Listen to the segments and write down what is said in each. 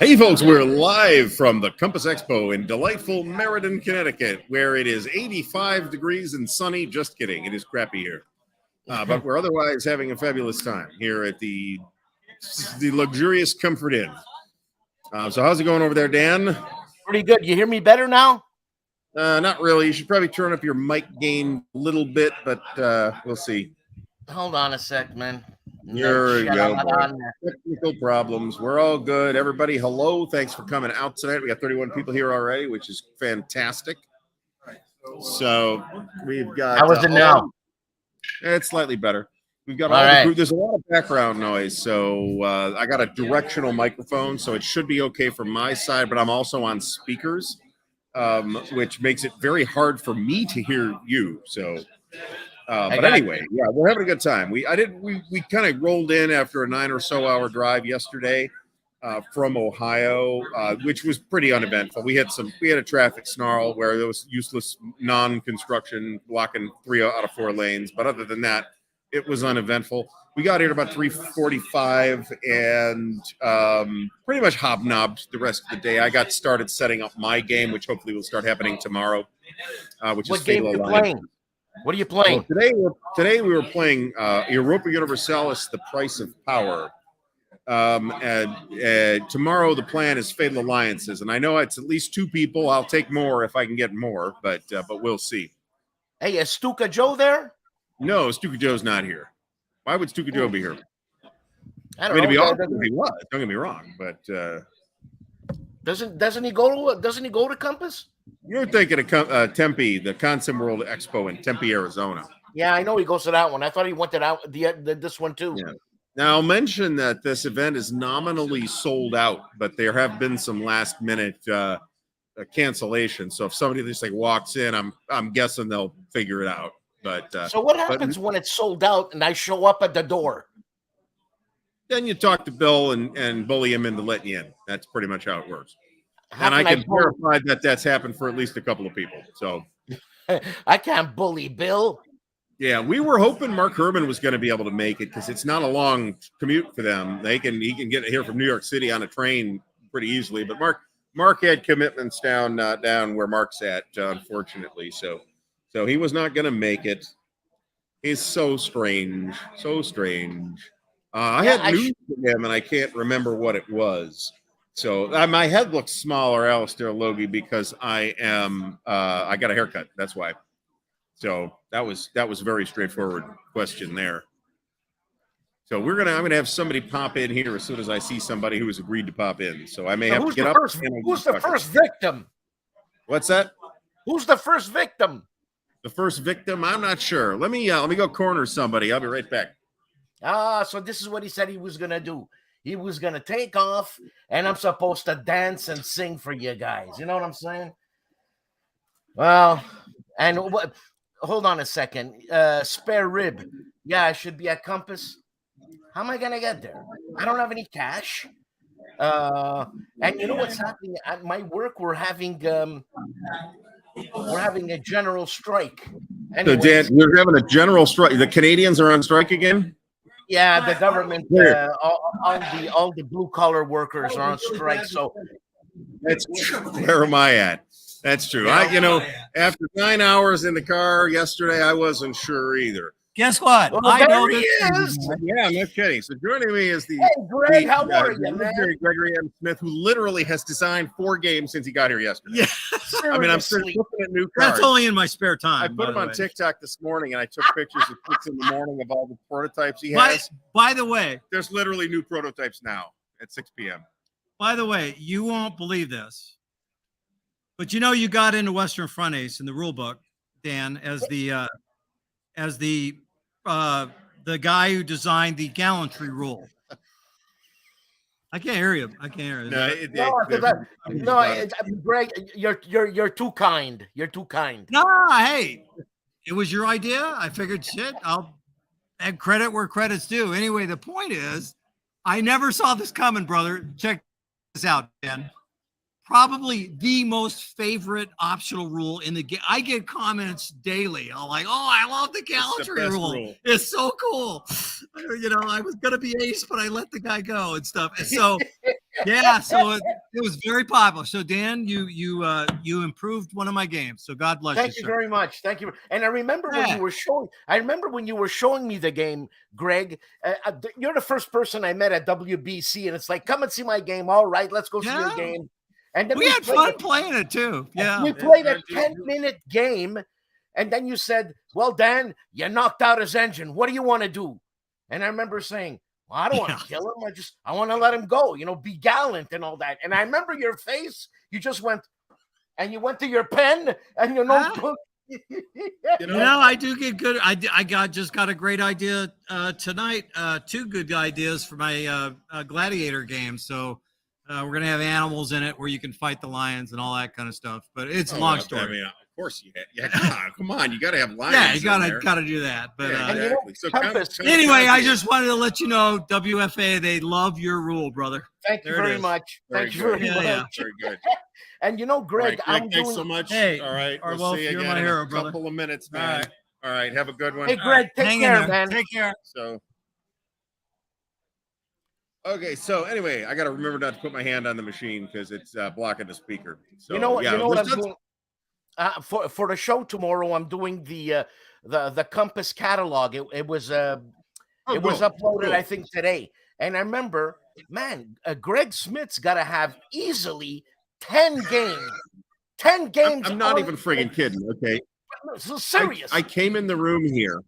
Hey folks, we're live from the Compass Expo in delightful Meriden, Connecticut, where it is 85 degrees and sunny. Just kidding, it is crappy here. But we're otherwise having a fabulous time here at the luxurious Comfort Inn. So how's it going over there, Dan? Pretty good. You hear me better now? Not really. You should probably turn up your mic gain a little bit, but we'll see. Hold on a sec, man. There you go. Technical problems. We're all good. Everybody, hello. Thanks for coming out tonight. We got 31 people here already, which is fantastic. So we've got. How is it now? It's slightly better. We've got all the group. There's a lot of background noise, so I got a directional microphone, so it should be okay from my side. But I'm also on speakers, which makes it very hard for me to hear you. So. But anyway, yeah, we're having a good time. We kind of rolled in after a 9 or so hour drive yesterday from Ohio, which was pretty uneventful. We had a traffic snarl where there was useless non-construction blocking 3 out of 4 lanes. But other than that, it was uneventful. We got here at about 3:45 and pretty much hobnobbed the rest of the day. I got started setting up my game, which hopefully will start happening tomorrow. Which what is game are you playing? What are you playing? Well, today we were playing Europa Universalis: The Price of Power. And tomorrow the plan is Fatal Alliances, and I know it's at least 2 people. I'll take more if I can get more, but we'll see. Hey, is Stuka Joe there? No, Stuka Joe's not here. Why would Stuka Joe be here? I don't know. To be honest, he was. Don't get me wrong, but doesn't he go to Compass? You're thinking of Tempe, the Consim World Expo in Tempe, Arizona. Yeah, I know he goes to that one. I thought he went to this one too. Yeah. Now, I'll mention that this event is nominally sold out, but there have been some last-minute cancellations. So if somebody just walks in, I'm guessing they'll figure it out. But so what happens when it's sold out and I show up at the door? Then you talk to Bill and bully him into letting you in. That's pretty much how it works. And I can verify that that's happened for at least a couple of people. So I can't bully Bill. Yeah, we were hoping Mark Herman was going to be able to make it because it's not a long commute for them. He can get here from New York City on a train pretty easily. But Mark had commitments down where Mark's at, unfortunately. So he was not going to make it. He's so strange, so strange. I had news from him, and I can't remember what it was. So my head looks smaller, Alistair Logie, because I got a haircut. That's why. So that was a very straightforward question there. So I'm gonna have somebody pop in here as soon as I see somebody who has agreed to pop in. So I may have to get up. Who's the first victim? What's that? Who's the first victim? The first victim? I'm not sure. Let me go corner somebody. I'll be right back. So this is what he said he was gonna do. He was going to take off, and I'm supposed to dance and sing for you guys. You know what I'm saying? Well, and hold on a second. Spare rib. Yeah, I should be at Compass. How am I going to get there? I don't have any cash. And you know what's happening? At my work, we're having a general strike. So, Dan, you're having a general strike. The Canadians are on strike again? Yeah, the government, all the blue collar workers are on strike. So that's true. Where am I at? That's true. After 9 hours in the car yesterday, I wasn't sure either. Guess what? Well, I know this. Yeah, no kidding. So joining me is the Greg. How are you, man? Gregory M. Smith, who literally has designed 4 games since he got here yesterday. Yeah. I mean, I'm still looking at new cards. That's only in my spare time. I put him on TikTok this morning, and I took pictures at 6 in the morning of all the prototypes he has. By the way, there's literally new prototypes now at 6 p.m. By the way, you won't believe this, but you got into Western Front Ace in the rule book, Dan, as the guy who designed the gallantry rule. I can't hear you. No, Greg, you're too kind. You're too kind. No, hey, it was your idea. I figured, shit, I'll add credit where credit's due. Anyway, the point is, I never saw this coming, brother. Check this out, Dan. probably the most favorite optional rule in the game. I get comments daily. I'm like, oh, I love the gallantry rule. It's so cool. You know, I was gonna be ace, but I let the guy go and stuff. And so yeah, so it was very popular. So Dan, you improved one of my games. So God bless you. Thank you very much. Thank you. And I remember when you were showing. I remember when you were showing me the game, Greg. You're the first person I met at WBC, and it's like, come and see my game. All right, let's go see your game. And then we had fun playing it too. Yeah, we played a 10-minute game, and then you said, "Well, Dan, you knocked out his engine. What do you want to do?" And I remember saying, well, I don't want to kill him. I want to let him go, you know, be gallant and all that. And I remember your face. You just went, and you went to your pen and your notebook. You know, I do get good. I just got a great idea tonight. 2 good ideas for my gladiator game. So we're gonna have animals in it where you can fight the lions and all that kind of stuff. But it's a long story. I mean, of course you had. Yeah, come on, you got to have lions. Yeah, you gotta do that. But exactly. So anyway, I just wanted to let you know, WFA, they love your rule, brother. Thank you very much. Thank you very much. Yeah. Very good. And you know, Greg, thanks so much. Hey, all right, we'll see you again in a couple of minutes, man. All right, have a good one. Hey, Greg, take care, man. Take care. So. Okay, so anyway, I got to remember not to put my hand on the machine because it's blocking the speaker. So, you know what I'm doing? For the show tomorrow, I'm doing the Compass catalog. It was uploaded, I think, today. And I remember, man, Greg Smith's got to have easily 10 games. 10 games. I'm not even friggin' kidding. Okay, so serious. I came in the room here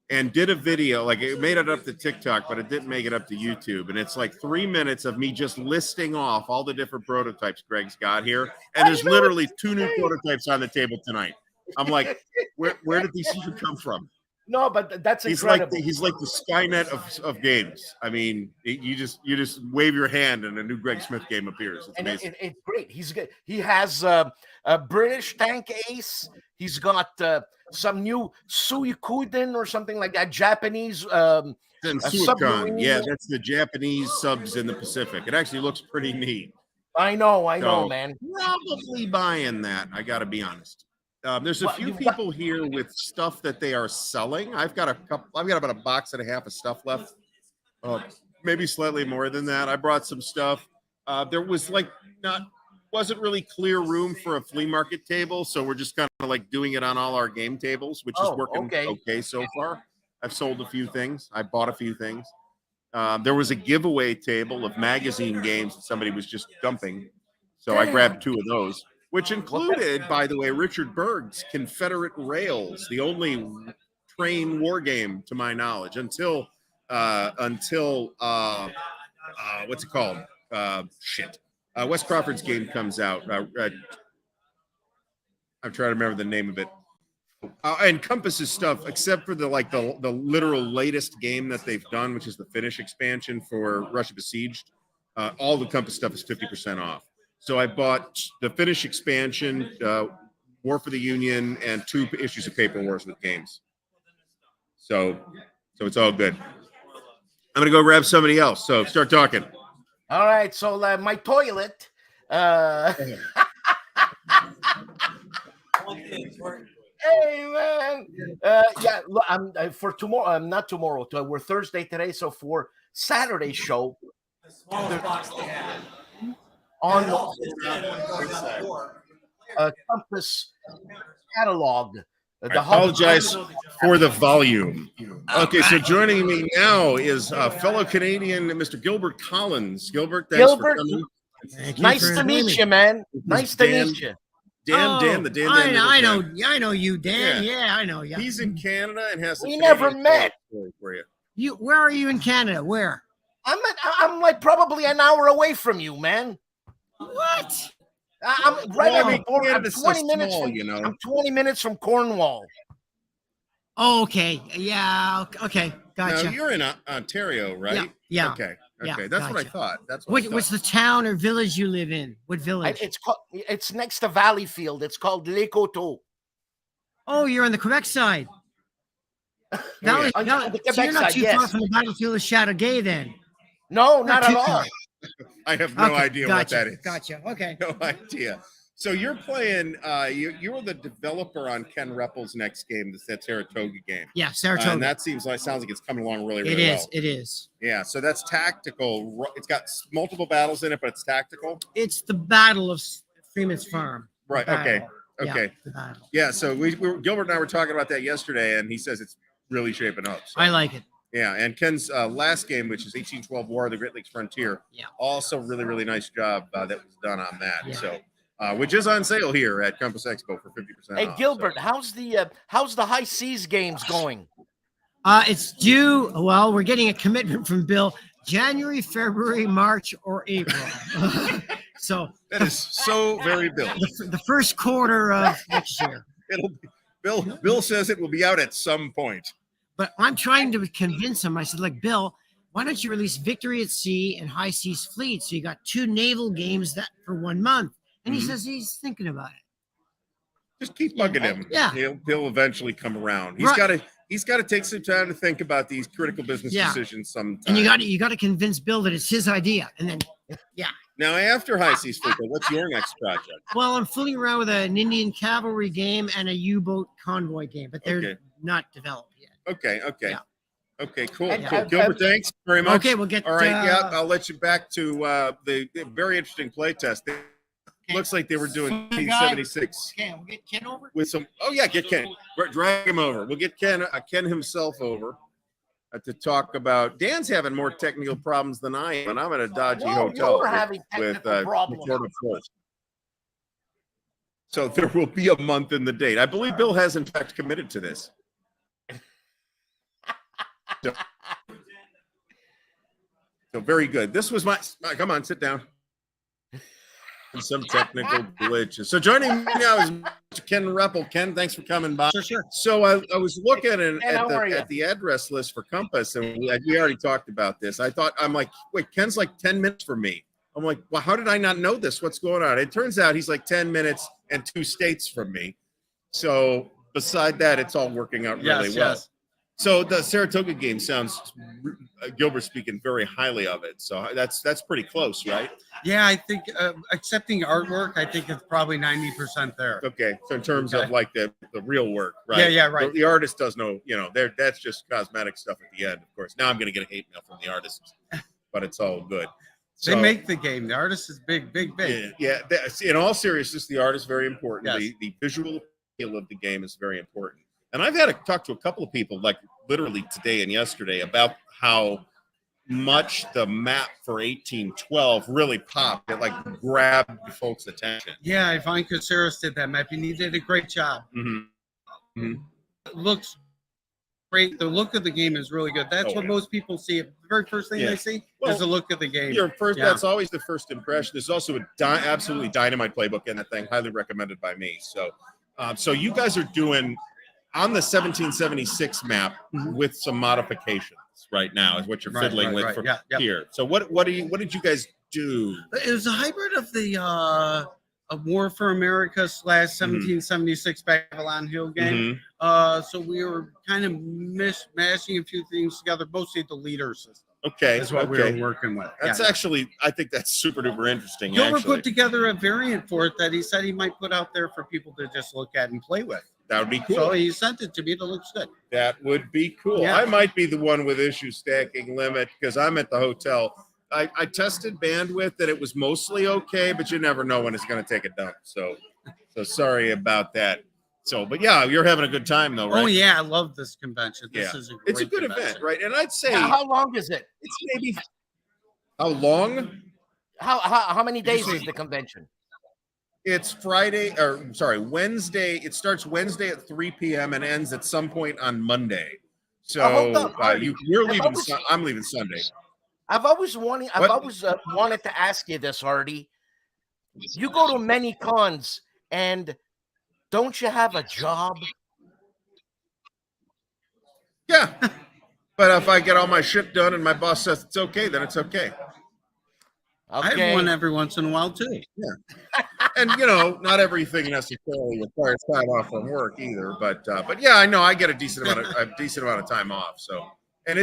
and did a video, like it made it up to TikTok, but it didn't make it up to YouTube. And it's like 3 minutes of me just listing off all the different prototypes Greg's got here. And there's literally 2 new prototypes on the table tonight. I'm like, where did these even come from? No, but that's incredible. He's like the Skynet of games. I mean, you just wave your hand and a new Greg Smith game appears. It's amazing. It's great. He's good. He has a British tank ace. He's got some new Suikoden or something like that. Japanese submarine. Yeah, that's the Japanese subs in the Pacific. It actually looks pretty neat. I know, man. Probably buying that. I got to be honest. There's a few people here with stuff that they are selling. I've got about a box and a half of stuff left. Maybe slightly more than that. I brought some stuff. There was wasn't really clear room for a flea market table, so we're just kind of like doing it on all our game tables, which is working okay so far. I've sold a few things. I bought a few things. There was a giveaway table of magazine games that somebody was just dumping, so I grabbed 2 of those. Which included, by the way, Richard Berg's Confederate Rails, the only train war game to my knowledge until what's it called? Wes Crawford's game comes out. I'm trying to remember the name of it. And Compass's stuff, except for the literal latest game that they've done, which is the Finnish expansion for Russia Besieged. All the Compass stuff is 50% off. So I bought the Finnish expansion, War for the Union, and 2 issues of Paper Wars with games. So it's all good. I'm gonna go grab somebody else. So start talking. All right. So my toilet. Hey man. Yeah. Look, I'm for tomorrow. Not tomorrow. We're Thursday today. So for Saturday show. The smallest box they had. On Compass catalog. I apologize for the volume. Okay, so joining me now is fellow Canadian Mr. Gilbert Collins. Gilbert, thanks for coming. Nice to meet you, man. Nice to meet you. Dan. I know you, Dan. Yeah, I know you. He's in Canada and has. We never met. For you. Where are you in Canada? Where? I'm like probably an hour away from you, man. What? I'm right on the border. I'm 20 minutes small, from, I'm 20 minutes from Cornwall. Oh, okay. Yeah. Okay. Gotcha. Now, you're in Ontario, right? Yeah. Okay. Yeah, that's gotcha. what I thought. What's the town or village you live in? What village? It's next to Valleyfield. It's called Les Coteaux. Oh, you're on the Quebec side. On the so Quebec you're not side, too far from the battlefield of Chateauguay, then. No, not at all. I have no idea what that is. Gotcha. Okay. No idea. So you're playing. You were the developer on Ken Reppel's next game, that Saratoga game. Yeah, Saratoga. And that sounds like it's coming along really, It really is. well. It is. Yeah. So that's tactical. It's got multiple battles in it, but it's tactical. It's the Battle of Freeman's Farm. Right. Okay. Okay. Yeah, the battle. Yeah. So Gilbert and I were talking about that yesterday, and he says it's really shaping up. So. I like it. Yeah, and Ken's last game, which is 1812 War of the Great Lakes Frontier, also really, really nice job that was done on that. Yeah. So, which is on sale here at Compass Expo for 50% Hey, off. Gilbert, So. how's the high seas games going? It's due. Well, we're getting a commitment from Bill. January, February, March, or April. So that is so very Bill. The first quarter of next year. Bill says it will be out at some point. But I'm trying to convince him. I said, like, Bill, why don't you release Victory at Sea and High Seas Fleet? So you got 2 naval games that for 1 month. And he says he's thinking about it. Just keep bugging him. Yeah. He'll eventually come around. He's got to take some time to think about these critical business decisions sometime. And you got to convince Bill that it's his idea. And then Now after High Seas Fleet, what's your next project? Well, I'm fooling around with an Indian cavalry game and a U-boat convoy game, but they're not developed yet. Okay. Yeah. Okay, cool. And, Gilbert, thanks very much. Okay, we'll get. All right, I'll let you back to the very interesting play test. Looks like they were doing 1976 Okay, we'll get Ken over. with some. Oh yeah, get Ken. Drag him over. We'll get Ken himself over to talk about. Dan's having more technical problems than I am, and I'm at a dodgy hotel You're having with technical problems. Florida Force. So there will be a month in the date. I believe Bill has in fact committed to this. So very good. This was my. Come on, sit down. Some technical glitches. So joining me now is Ken Reppel. Ken, thanks for coming by. Sure. So I was looking at the address list for Compass, and we already talked about this. I'm like, wait, Ken's like 10 minutes from me. I'm like, well, how did I not know this? What's going on? It turns out he's like 10 minutes and 2 states from me. So beside that, it's all working out really well. Yes. So the Saratoga game sounds, Gilbert speaking very highly of it. So that's pretty close, right? Yeah, I think accepting artwork, I think it's probably 90% there. Okay, so in terms of like the real work, right? Yeah, right. The artist does know, that's just cosmetic stuff at the end, of course. Now I'm going to get a hate mail from the artist, but it's all good. So, they make the game. The artist is big. Yeah. In all seriousness, the art is very important. Yes. The visual appeal of the game is very important. And I've had to talk to a couple of people, like literally today and yesterday, about how much the map for 1812 really popped. It like grabbed folks' attention. Yeah, Ivan Caceres did that map, and he did a great job. Mm-hmm. Mm-hmm. It looks great. The look of the game is really good. That's what most people see. The very first thing they see is the look of the game. That's always the first impression. There's also absolutely dynamite playbook in that thing, highly recommended by me. So you guys are doing on the 1776 map with some modifications right now is what you're fiddling with here. So what did you guys do? It was a hybrid of the of War for America / 1776 Babylon Hill game. So we were kind of mashing a few things together, mostly the leader system. Okay, that's what we were working with. That's actually, I think that's super duper interesting. Gilbert put together a variant for it that he said he might put out there for people to just look at and play with. That would be cool. So he sent it to me. It looks good. That would be cool. Yeah. I might be the one with issue stacking limit because I'm at the hotel. I tested bandwidth and it was mostly okay, but you never know when it's going to take a dump. So sorry about that. So, but yeah, you're having a good time though, right? Oh yeah, I love this convention. This is it's a good event, right? And I'd say how long is it? It's maybe how long? How many days is the convention? It's Wednesday. It starts Wednesday at 3 p.m. and ends at some point on Monday. So you're leaving. I'm leaving Sunday. I've always wanted to ask you this, Artie. You go to many cons, and don't you have a job? Yeah, but if I get all my shit done and my boss says it's okay, then it's okay. I have one every once in a while too. Yeah, and not everything necessarily requires time off from work either. But yeah, I know I get a decent amount of time off. So, and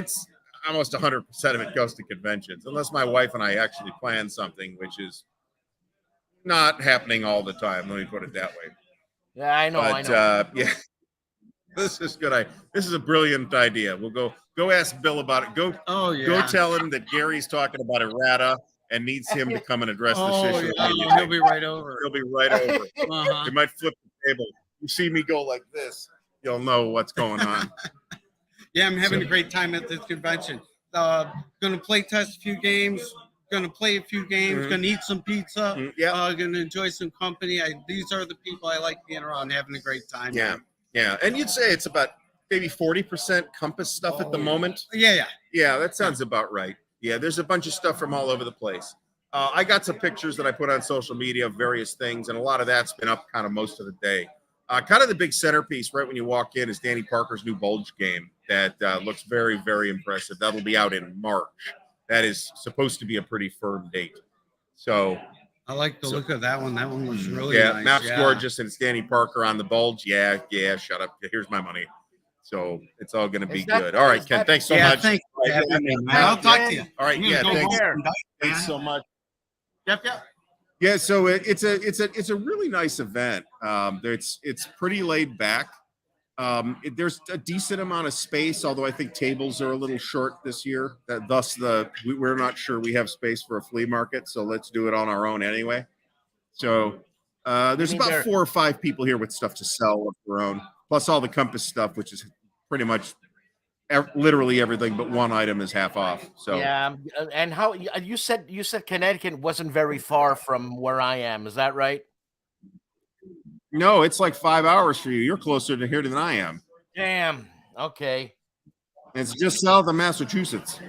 almost 100% of it goes to conventions, unless my wife and I actually plan something, which is not happening all the time. Let me put it that way. Yeah, I know. But yeah, this is good. This is a brilliant idea. We'll go ask Bill about it. Go tell him that Gary's talking about errata and needs him to come and address this issue. Yeah. He'll be right over. He'll be right over. They might flip the table. You see me go like this, you'll know what's going on. Yeah, I'm having a great time at this convention. Gonna play test a few games. Gonna play a few games. Gonna eat some pizza. Gonna enjoy some company. These are the people I like being around, having a great time. Yeah. And you'd say it's about maybe 40% Compass stuff at the moment. Yeah. That sounds about right. Yeah, there's a bunch of stuff from all over the place. I got some pictures that I put on social media of various things, and a lot of that's been up kind of most of the day. Kind of the big centerpiece right when you walk in is Danny Parker's new Bulge game that looks very, very impressive. That'll be out in March. That is supposed to be a pretty firm date. So I like the look of that one. That one was really nice. Map's gorgeous, and it's Danny Parker on the Bulge. Yeah, shut up. Here's my money. So it's all going to be good. All right, Ken, thanks so much. Thanks. I'll talk to you. All right, thanks so much. Yep. Yeah, so it's a really nice event. It's pretty laid back. There's a decent amount of space, although I think tables are a little short this year. We're not sure we have space for a flea market, so let's do it on our own anyway. So there's about 4 or 5 people here with stuff to sell of their own, plus all the Compass stuff, which is pretty much literally everything but one item is half off. So yeah, and how you said Connecticut wasn't very far from where I am. Is that right? No, it's like 5 hours for you. You're closer to here than I am. Damn. Okay. It's just south of Massachusetts.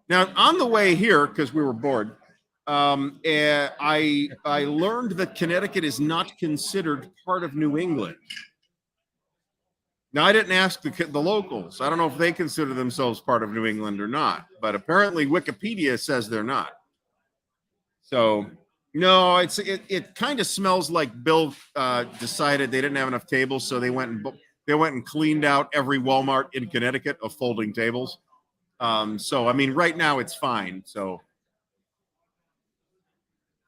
Now, on the way here, because we were bored, I learned that Connecticut is not considered part of New England. Now, I didn't ask the locals. I don't know if they consider themselves part of New England or not, but apparently Wikipedia says they're not. So, no, it kind of smells like Bill decided they didn't have enough tables, so they went and cleaned out every Walmart in Connecticut of folding tables. So, I mean, right now it's fine. So,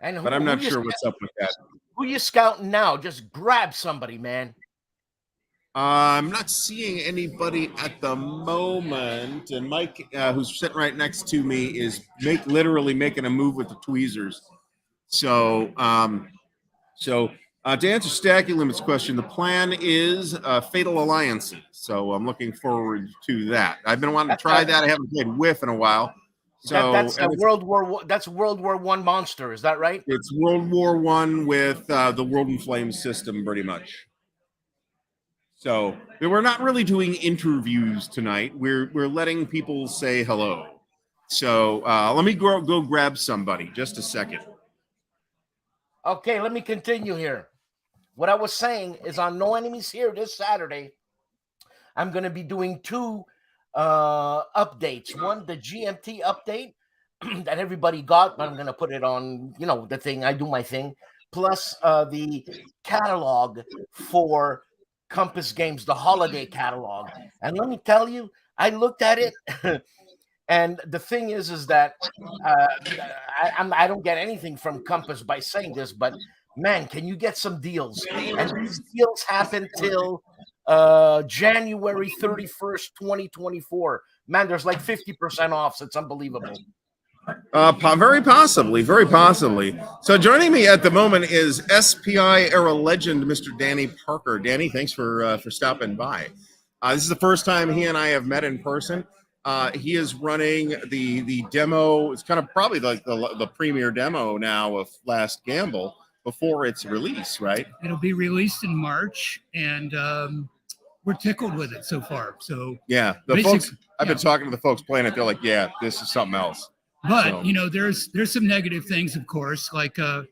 but I'm not sure what's up with that. Who you scouting now? Just grab somebody, man. I'm not seeing anybody at the moment, and Mike, who's sitting right next to me, is literally making a move with the tweezers. So, to answer Stacky Limit's question, the plan is Fatal Alliances. So I'm looking forward to that. I've been wanting to try that. I haven't played Whiff in a while. So that's World War I monster. Is that right? It's World War I with the World in Flames system, pretty much. So we're not really doing interviews tonight. We're letting people say hello. So let me go grab somebody. Just a second. Okay, let me continue here. What I was saying is on No Enemies Here this Saturday, I'm going to be doing 2 updates. One, the GMT update that everybody got, but I'm going to put it on, the thing. I do my thing. Plus the catalog for Compass Games, the holiday catalog. And let me tell you, I looked at it. And the thing is that I don't get anything from Compass by saying this, but man, can you get some deals? And these deals happen till January 31st, 2024. Man, there's like 50% off. So it's unbelievable. Very possibly. So joining me at the moment is SPI era legend, Mr. Danny Parker. Danny, thanks for stopping by. This is the first time he and I have met in person. He is running the demo. It's kind of probably like the premier demo now of Last Gamble before its release, right? It'll be released in March, and we're tickled with it so far. So yeah, I've been talking to the folks playing it. They're like, yeah, this is something else. But there's some negative things, of course. Like I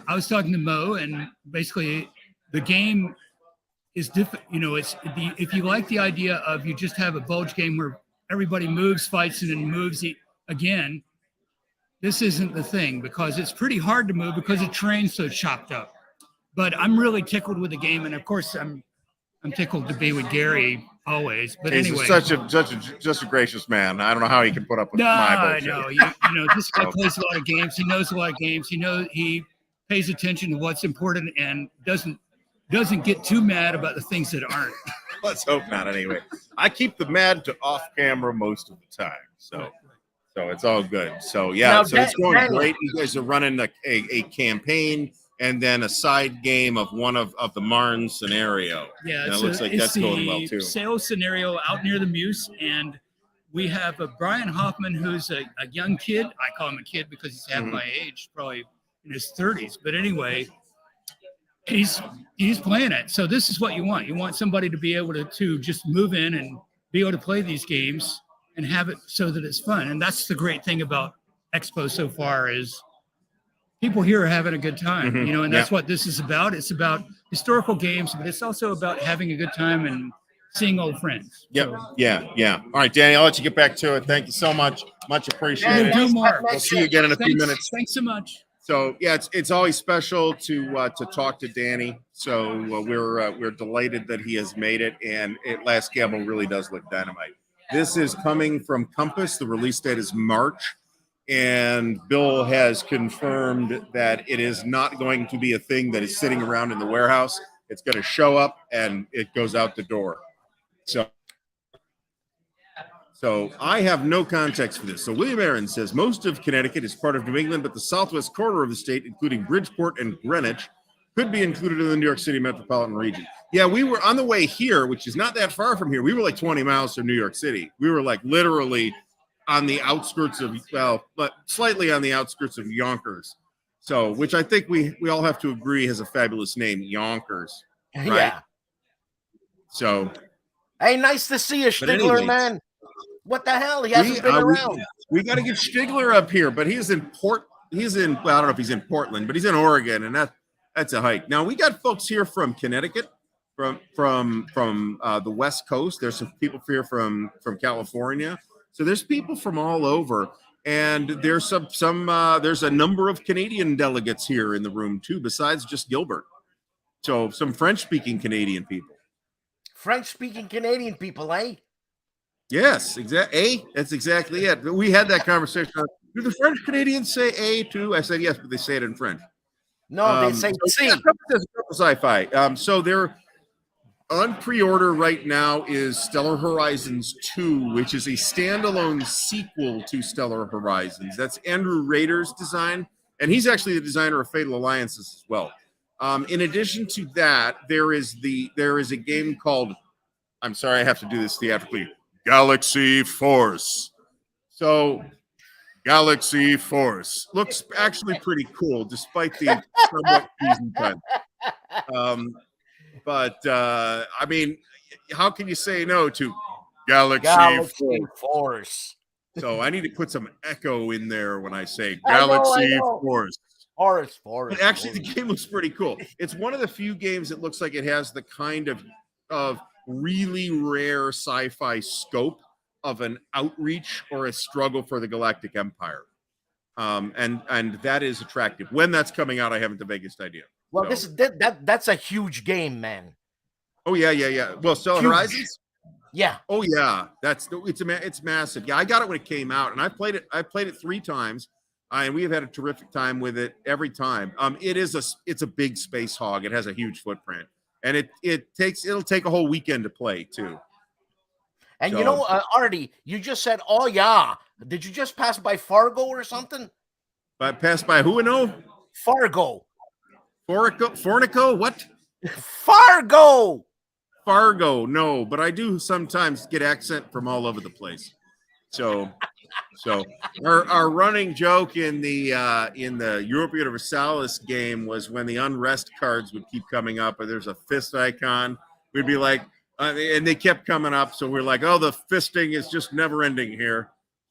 was talking to Mo, and basically the game is different. If you like the idea of you just have a Bulge game where everybody moves, fights, and then moves again, this isn't the thing, because it's pretty hard to move because the terrain's so chopped up. But I'm really tickled with the game, and of course I'm tickled to be with Gary always. But He's anyway, just a gracious man. I don't know how he can put up with my bullshit. No, you know, this guy plays a lot of games. He knows a lot of games. He pays attention to what's important and doesn't get too mad about the things that aren't. Let's hope not. Anyway, I keep the mad to off camera most of the time, so it's all good. So yeah, Now, so it's going great. You guys are running a campaign and then a side game of one of the Marne scenario. Yeah, and it looks like that's going well too. Sales scenario out near the Muse, and we have a Brian Hoffman who's a young kid. I call him a kid because he's half my age, probably in his 30s. But anyway, he's playing it. So this is what you want. You want somebody to be able to just move in and be able to play these games and have it so that it's fun. And that's the great thing about Expo so far is people here are having a good time, you know, and that's what this is about. It's about historical games, but it's also about having a good time and seeing old friends. Yep. So, Yeah. All right, Danny, I'll let you get back to it. Thank you so much. Much appreciated. we'll do more. We'll see you again in a few minutes. Thanks so much. So yeah, it's always special to talk to Danny. So we're delighted that he has made it, and Last Gamble really does look dynamite. This is coming from Compass. The release date is March, and Bill has confirmed that it is not going to be a thing that is sitting around in the warehouse. It's going to show up and it goes out the door. So I have no context for this. So William Aaron says most of Connecticut is part of New England, but the southwest corner of the state, including Bridgeport and Greenwich, could be included in the New York City metropolitan region. Yeah, we were on the way here, which is not that far from here. We were like 20 miles from New York City. We were like literally on the outskirts of, but slightly on the outskirts of Yonkers. So, which I think we all have to agree has a fabulous name, Yonkers. Right? Yeah. So. Hey, nice to see you, Stigler, anyways, man. What the hell? He hasn't been around. We got to get Stigler up here, but he's in well, I don't know if he's in Portland, but he's in Oregon, and that's a hike. Now we got folks here from Connecticut, from the West Coast. There's some people here from California. So there's people from all over, and there's there's a number of Canadian delegates here in the room too, besides just Gilbert. So some French-speaking Canadian people. French-speaking Canadian people, eh? Yes, exactly. That's exactly it. We had that conversation. Do the French Canadians say A too? I said yes, but they say it in French. No, they say C. Sci-fi. So they're on pre-order right now is Stellar Horizons 2, which is a standalone sequel to Stellar Horizons. That's Andrew Rader's design, and he's actually the designer of Fatal Alliances as well. In addition to that, there is a game called, I'm sorry, I have to do this theatrically, Galaxy Force. So Galaxy Force looks actually pretty cool, despite the somewhat season cut. But I mean, how can you say no to Galaxy Force? So I need to put some echo in there when I say Galaxy Force. Force. But actually, the game looks pretty cool. It's one of the few games that looks like it has the kind of really rare sci-fi scope of an outreach or a struggle for the Galactic Empire. And that is attractive. When that's coming out, I haven't the vaguest idea. Well, so. That's a huge game, man. Oh yeah. Well, Stellar Horizons. Yeah. Oh yeah, it's massive. Yeah, I got it when it came out, and I played it 3 times, and we have had a terrific time with it every time. It's a big space hog. It has a huge footprint, and it'll take a whole weekend to play too. And so, you know, Artie, you just said, "Oh yeah." Did you just pass by Fargo or something? Pass by who? No, Fargo. Fornico? What? Fargo, no, but I do sometimes get accent from all over the place. So our running joke in the Europa Universalis game was when the unrest cards would keep coming up, and there's a fist icon. We'd be like, and they kept coming up, so we're like, oh, the fisting is just never ending here.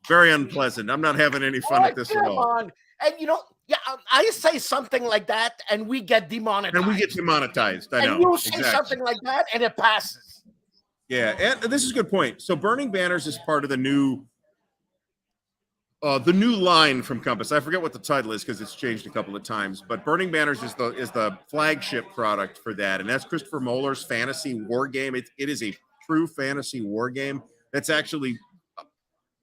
Very unpleasant. I'm not having any fun at this at all. On. And you know, yeah, I say something like that, and we get demonetized. I know. And you say something like that, and it passes. Yeah, and this is a good point. So, Burning Banners is part of the new line from Compass. I forget what the title is because it's changed a couple of times. But Burning Banners is the flagship product for that, and that's Christopher Moeller's fantasy war game. It is a true fantasy war game that's actually,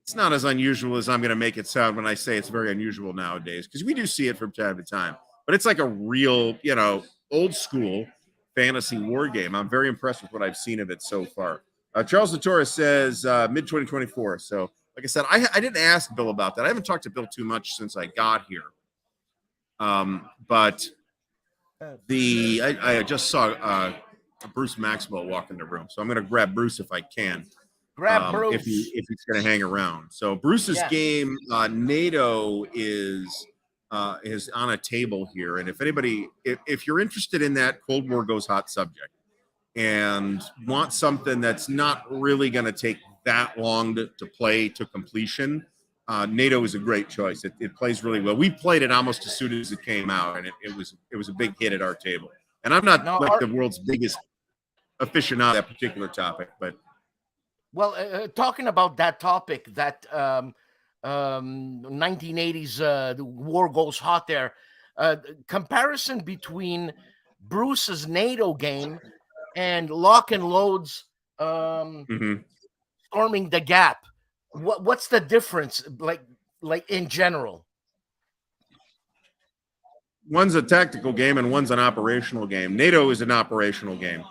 it's not as unusual as I'm going to make it sound when I say it's very unusual nowadays, because we do see it from time to time, but it's like a real, old school fantasy war game. I'm very impressed with what I've seen of it so far. Charles Latour says mid 2024. So like I said, I didn't ask Bill about that. I haven't talked to Bill too much since I got here. But I just saw Bruce Maxwell walk in the room, so I'm going to grab Bruce if I can. Grab Bruce if he's going to hang around. So Bruce's game, NATO is on a table here, and if you're interested in that Cold War Goes Hot subject and want something that's not really going to take that long to play to completion, NATO is a great choice. It plays really well. We played it almost as soon as it came out, and it was a big hit at our table. And I'm not the world's biggest aficionado of that particular topic, but talking about that topic, that 1980s the war goes hot there. Comparison between Bruce's NATO game and Lock and Load's Storming the Gap. What's the difference, like in general? One's a tactical game and one's an operational game. NATO is an operational game.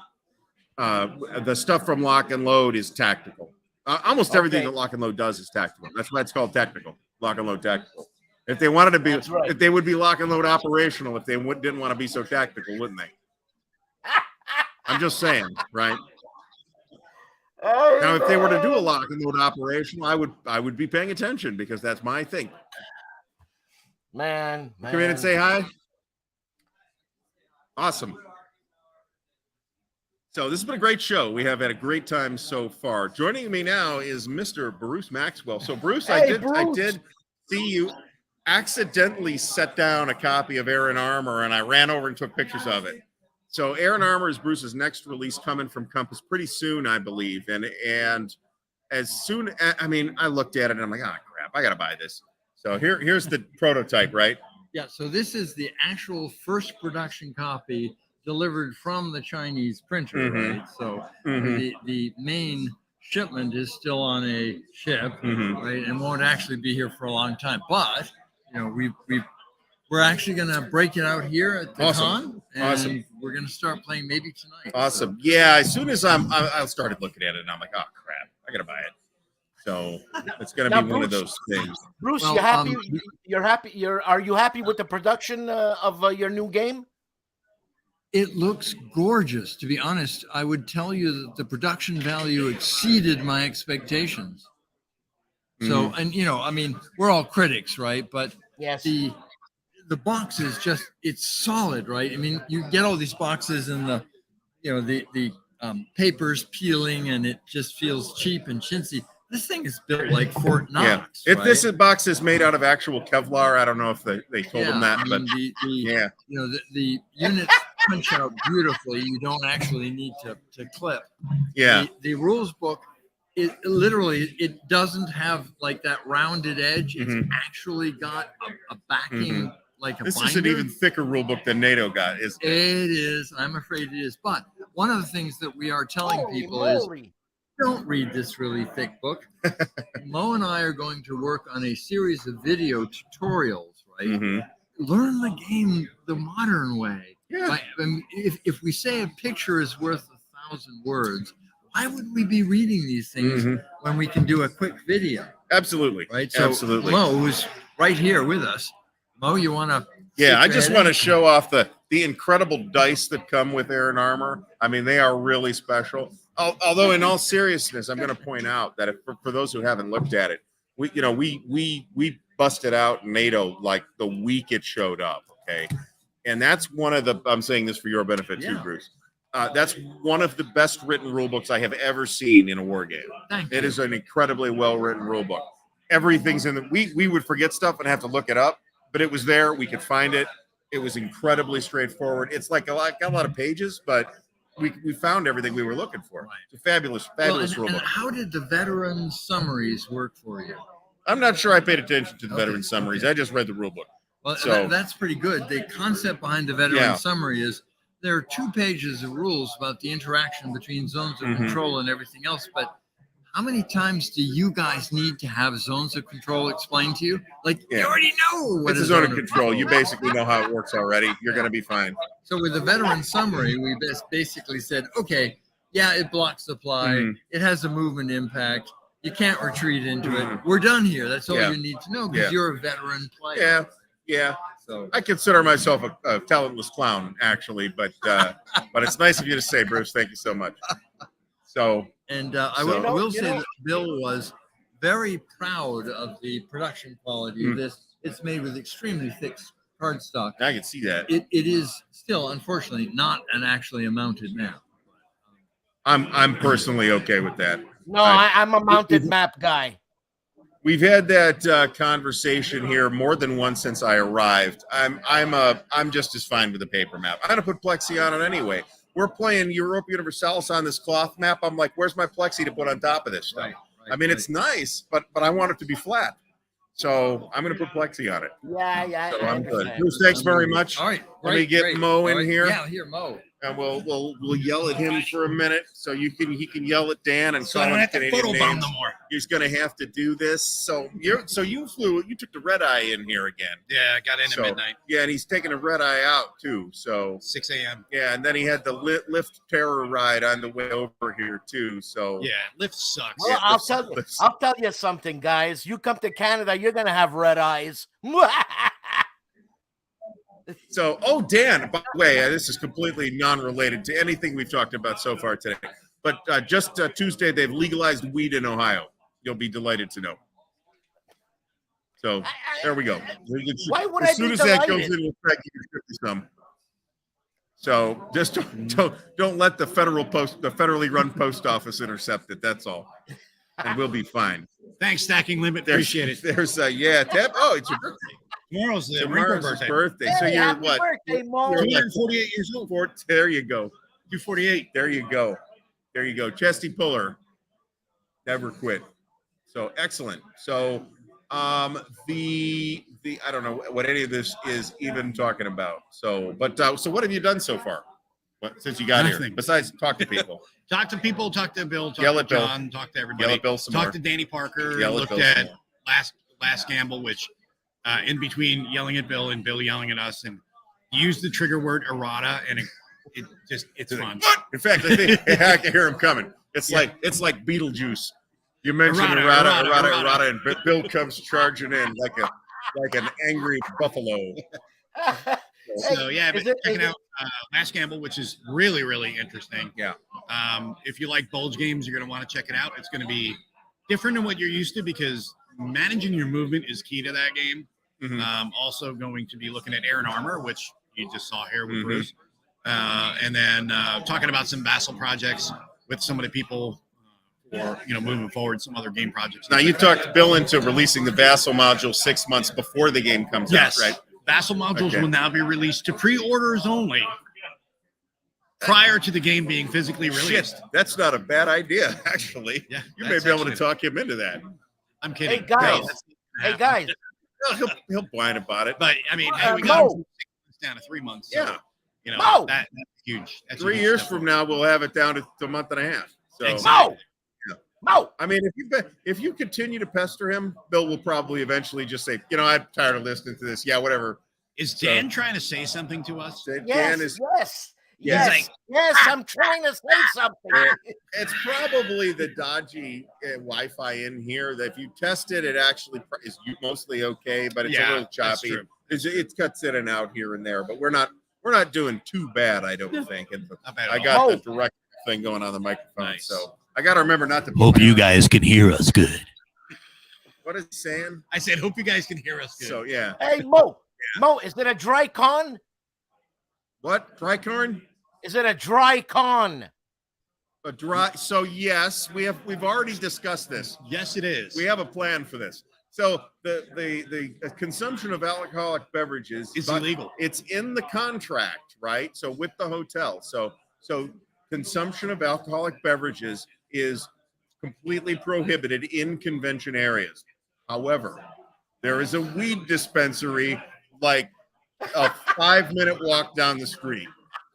The stuff from Lock and Load is tactical. Almost everything that Lock and Load does is tactical. That's why it's called tactical. Lock and Load tactical. If they wanted to be, if they would be Lock and Load operational, if they didn't want to be so tactical, wouldn't they? I'm just saying, right? Now, if they were to do a Lock and Load operational, I would be paying attention, because that's my thing. Man. Come in and say hi. Awesome. So this has been a great show. We have had a great time so far. Joining me now is Mr. Bruce Maxwell. So Bruce, I did see you accidentally set down a copy of Air and Armor, and I ran over and took pictures of it. So Air and Armor is Bruce's next release, coming from Compass pretty soon, I believe. And as soon, I looked at it and I'm like, crap, I got to buy this. So here's the prototype, right? Yeah. So this is the actual first production copy delivered from the Chinese printer, right? So the main shipment is still on a ship, right, and won't actually be here for a long time. But we're actually going to break it out here at the con, and we're going to start playing maybe tonight. Awesome. So. Yeah. As soon as I started looking at it, and I'm like, oh crap, I got to buy it. So it's going to be one of those things. Bruce, you happy? You're happy? Are you happy with the production of your new game? It looks gorgeous. To be honest, I would tell you that the production value exceeded my expectations. So, and we're all critics, right? But yes, the box is it's solid, right? I mean, you get all these boxes and the papers peeling, and it just feels cheap and chintzy. This thing is built like Fort Knox. Yeah. If right? this box is made out of actual Kevlar, I don't know if they told them that, but the units punch out beautifully. You don't actually need to clip. Yeah. The rules book, it doesn't have like that rounded edge. It's actually got a backing like a This binder. is an even thicker rule book than NATO got, isn't it? It is. I'm afraid it is. But one of the things that we are telling people is, don't read this really thick book. Mo and I are going to work on a series of video tutorials, right? Learn the game the modern way. Yeah. If we say a picture is worth 1,000 words, why would we be reading these things when we can do a quick video? Absolutely. Right. So absolutely. Mo, who's right here with us. Mo, you want to? Yeah, I just want to show off the incredible dice that come with Air and Armor. I mean, they are really special. Although, in all seriousness, I'm going to point out that for those who haven't looked at it, we busted out NATO like the week it showed up. Okay, and that's one of the. I'm saying this for your benefit too, Bruce. That's one of the best written rule books I have ever seen in a war game. It is an incredibly well written rule book. Everything's in the. We would forget stuff and have to look it up, but it was there. We could find it. It was incredibly straightforward. It's like got a lot of pages, but. We found everything we were looking for. It's a fabulous rule book. And how did the veteran summaries work for you? I'm not sure I paid attention to the veteran summaries. I just read the rule book. Well, that's pretty good. The concept behind the veteran summary is there are 2 pages of rules about the interaction between zones of Mhm. control and everything else, but how many times do you guys need to have zones of control explained to you? Like, Yeah. you already know what It's a is zone of control. You basically know how it works already. You're going to be fine. So with the veteran summary, we basically said, okay, yeah, it blocks supply. Mhm. It has a movement impact. You can't retreat into Mhm. it. We're done here. That's all Yeah. you need to know because Yeah. you're a veteran player. Yeah, yeah. So I consider myself a talentless clown, actually, but it's nice of you to say, Bruce. Thank you so much. So, And I So- will say that Bill was very proud of the production quality of this. It's made with extremely thick cardstock. I can see that. It is still, unfortunately, not actually a mounted map. I'm personally okay with that. No, I'm a mounted map guy. We've had that conversation here more than once since I arrived. I'm just as fine with the paper map. I'm gonna put plexi on it anyway. We're playing Europa Universalis on this cloth map. I'm like, where's my plexi to put on top of this stuff? Right, I mean, it's nice, but I want it to be flat. So I'm gonna put plexi on it. Yeah, So I I'm good. understand. Bruce, thanks very much. All right. Let me get Mo in here. Yeah, here, Mo. And we'll yell at him for a minute, so he can yell at Dan and So I call don't him have to Canadian photobomb names. no more. He's gonna have to do this. So you took the red eye in here again. Yeah, I got in So, at midnight, Yeah, and he's taking a red eye out too. So 6 a.m. yeah, and then he had the lift terror ride on the way over here too. So Yeah, lift sucks. Well, Yeah, I'll tell you something, guys. You come to Canada, you're gonna have red eyes. So, Dan, by the way, this is completely non-related to anything we've talked about so far today. But just Tuesday, they've legalized weed in Ohio. You'll be delighted to know. So there we go. Why would as I soon be as that goes delighted? into effect, you can 50 some. So just don't let the federally run post office intercept it. That's all, and we'll be fine. Thanks, Stacking Limit. Appreciate it. There's Tab. Oh, it's your birthday. Tomorrow's the Tomorrow's birthday. his birthday. So Hey, you're happy what? birthday, Mo. You're 248 years old. There you go. 248. There you go. There you go. Chesty Puller. Never quit. So excellent. So the I don't know what any of this is even talking about. So so what have you done so far? Since you got here? Nothing. Besides talk to people. Talk to people, talk to Bill, talk Yell to at Bill. John, talk to everybody. Yell at Bill some talk more. to Danny Parker. Yell at Looked Bill some at more. last gamble, which in between yelling at Bill and Bill yelling at us, and use the trigger word errata, and it's fun. In fact, I think I can hear him coming. It's like Beetlejuice. You mentioned errata, and Bill comes charging in like an angry buffalo. So yeah, but Is it- checking is out Last Gamble, which is really, really interesting. Yeah. If you like bulge games, you're going to want to check it out. It's going to be different than what you're used to because managing your movement is key to that game. Mhm. Also going to be looking at Air and Armor, which you just saw here with Mhm. Bruce. And then talking about some Vassal projects with some of the people for, moving forward, some other game projects. Now you talked Bill into releasing the Vassal module 6 months before the game comes Yes. out, right? Vassal modules Okay. will now be released to pre-orders only prior to the game being physically released. Shit, that's not a bad idea, actually. Yeah, You may that's be able to actually- talk him into that. I'm kidding. Hey, guys. that's not Hey, happening. guys. He'll whine about it. But I mean, Mo. we got him from 6 months down to 3 months. So, Yeah. Mo. that's huge. That's a 3 huge years step from forward. now, we'll have it down to a month and a half. So Exactly. Mo. I mean, if you continue to pester him, Bill will probably eventually just say, I'm tired of listening to this. Yeah, whatever. Is Dan trying to say something to us? Dan Yes, is. yes, Yeah. yes, yes. I'm trying to say something. It's probably the dodgy Wi-Fi in here. That if you test it, it actually is mostly okay, but it's a Yeah, little that's choppy. true. It cuts in and out here and there, but we're not doing too bad, I don't think. And Not bad at I all. got Oh. the direct thing going on the microphone, Nice. so I got to remember not to. Hope you guys can hear us good. What is he saying? I said, hope you guys can hear us good. So yeah, Hey, Mo. Mo, is it a dry con? what dry corn? Is it a dry con? A dry. So yes, we've already discussed this. Yes, it is. We have a plan for this. So the consumption of alcoholic beverages It's illegal. It's in the contract, right? So with the hotel. So consumption of alcoholic beverages is completely prohibited in convention areas. However, there is a weed dispensary like a 5-minute walk down the street.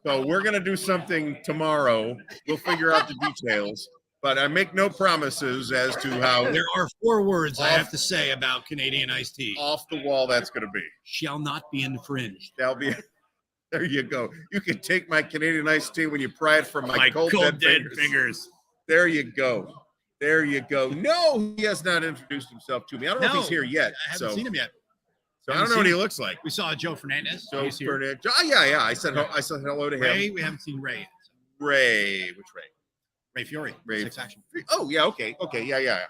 So we're gonna do something tomorrow. We'll figure out the details, but I make no promises as to how There are 4 words I have to say about Canadian iced tea. off the wall that's gonna be. Shall not be infringed. That'll be. There you go. You can take my Canadian iced tea when you pry it from my cold dead fingers. There you go. There you go. No, he has not introduced himself to me. I don't know if he's here yet. I haven't seen him yet. So I don't know what he looks like. We saw Joe Fernandez. Joe Fernandez. Oh, yeah. I said hello to him. Ray, we haven't seen Ray yet. Ray, which Ray? Ray Fiore. Ray. Six Action. Oh, yeah. Okay. Yeah.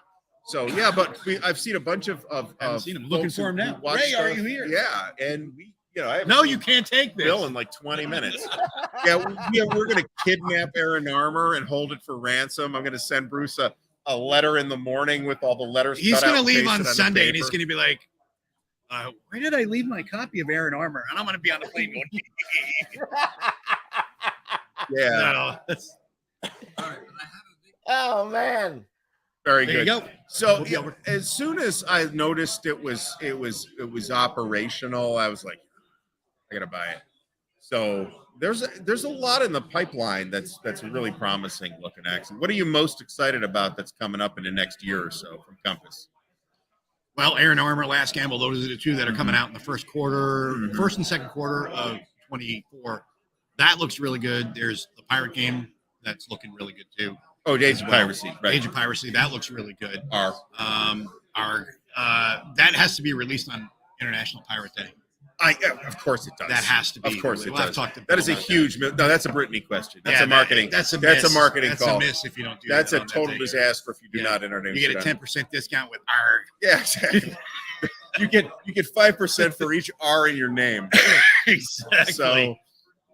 So yeah, but I've seen a bunch of haven't seen him. Looking for him now. Ray, are you here? Yeah, and I no, you can't take this. Bill in like 20 minutes. We're gonna kidnap Aaron Armour and hold it for ransom. I'm gonna send Bruce a letter in the morning with all the letters. He's gonna leave on Sunday, and he's gonna be like, "Where did I leave my copy of Aaron Armour?" And I'm gonna be on the plane going, "Yeah." No, oh man. Very there good. You go. So as soon as I noticed it was operational, I was like, I gotta buy it. So there's a lot in the pipeline that's really promising looking. Actually, what are you most excited about that's coming up in the next year or so from Compass? Well, Aaron Armour, Last Gamble, those are the 2 that are coming out in the first and second quarter of 24. That looks really good. There's the pirate game that's looking really good too. Oh, Age of Piracy, right? Age of Piracy, that looks really good. That has to be released on International Pirate Day. Of course it does. That has to be. Of course We'll it does. That is a huge. No, that's a Brittany question. That's a marketing. That's a marketing that's call. A miss if you don't do that's that. That's a total disaster if you do not enter names. You get a 10% discount with ARG. Yeah, exactly. you get 5% for each R in your name. Exactly. So